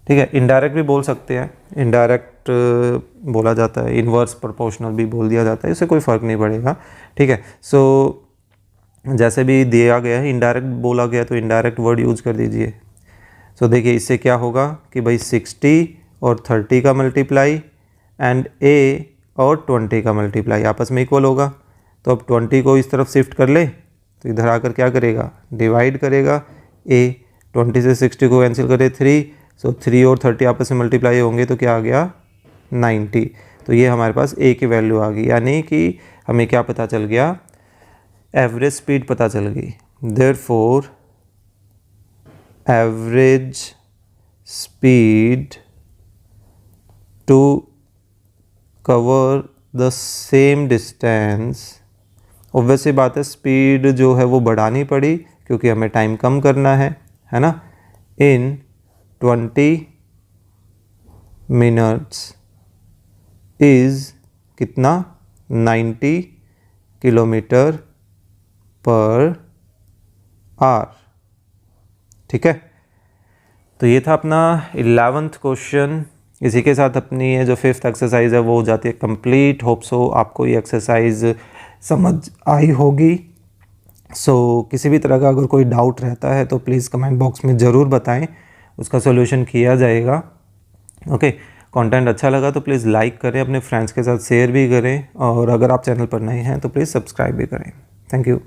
ठीक है, इनडायरेक्ट भी बोल सकते हैं, इनडायरेक्ट बोला जाता है, इनवर्स प्रोपोर्शनल भी बोल दिया जाता है, इससे कोई फ़र्क नहीं पड़ेगा। ठीक है, सो जैसे भी दिया गया है, इनडायरेक्ट बोला गया तो इनडायरेक्ट वर्ड यूज़ कर दीजिए। सो देखिए इससे क्या होगा कि भाई 60 और 30 का मल्टीप्लाई एंड a और 20 का मल्टीप्लाई आपस में इक्वल होगा। तो अब 20 को इस तरफ शिफ्ट कर ले तो इधर आकर क्या करेगा, डिवाइड करेगा a। 20 से 60 को कैंसिल करे 3, सो 3 और 30 आपस में मल्टीप्लाई होंगे तो क्या आ गया 90। तो ये हमारे पास a की वैल्यू आ गई, यानी कि हमें क्या पता चल गया, एवरेज स्पीड पता चल गई। Therefore average speed to cover the same distance, obviously बात है स्पीड जो है वो बढ़ानी पड़ी क्योंकि हमें टाइम कम करना है ना। इन 20 मिनट्स इज़ कितना, 90 किलोमीटर पर आवर। ठीक है, तो ये था अपना 11th क्वेश्चन। इसी के साथ अपनी ये जो 5th एक्सरसाइज है वो हो जाती है कंप्लीट। होप सो आपको ये एक्सरसाइज समझ आई होगी। सो किसी भी तरह का अगर कोई डाउट रहता है तो प्लीज़ कमेंट बॉक्स में ज़रूर बताएं, उसका सोल्यूशन किया जाएगा। ओके, कंटेंट अच्छा लगा तो प्लीज़ लाइक करें, अपने फ्रेंड्स के साथ शेयर भी करें, और अगर आप चैनल पर नए हैं तो प्लीज़ सब्सक्राइब भी करें। Thank you.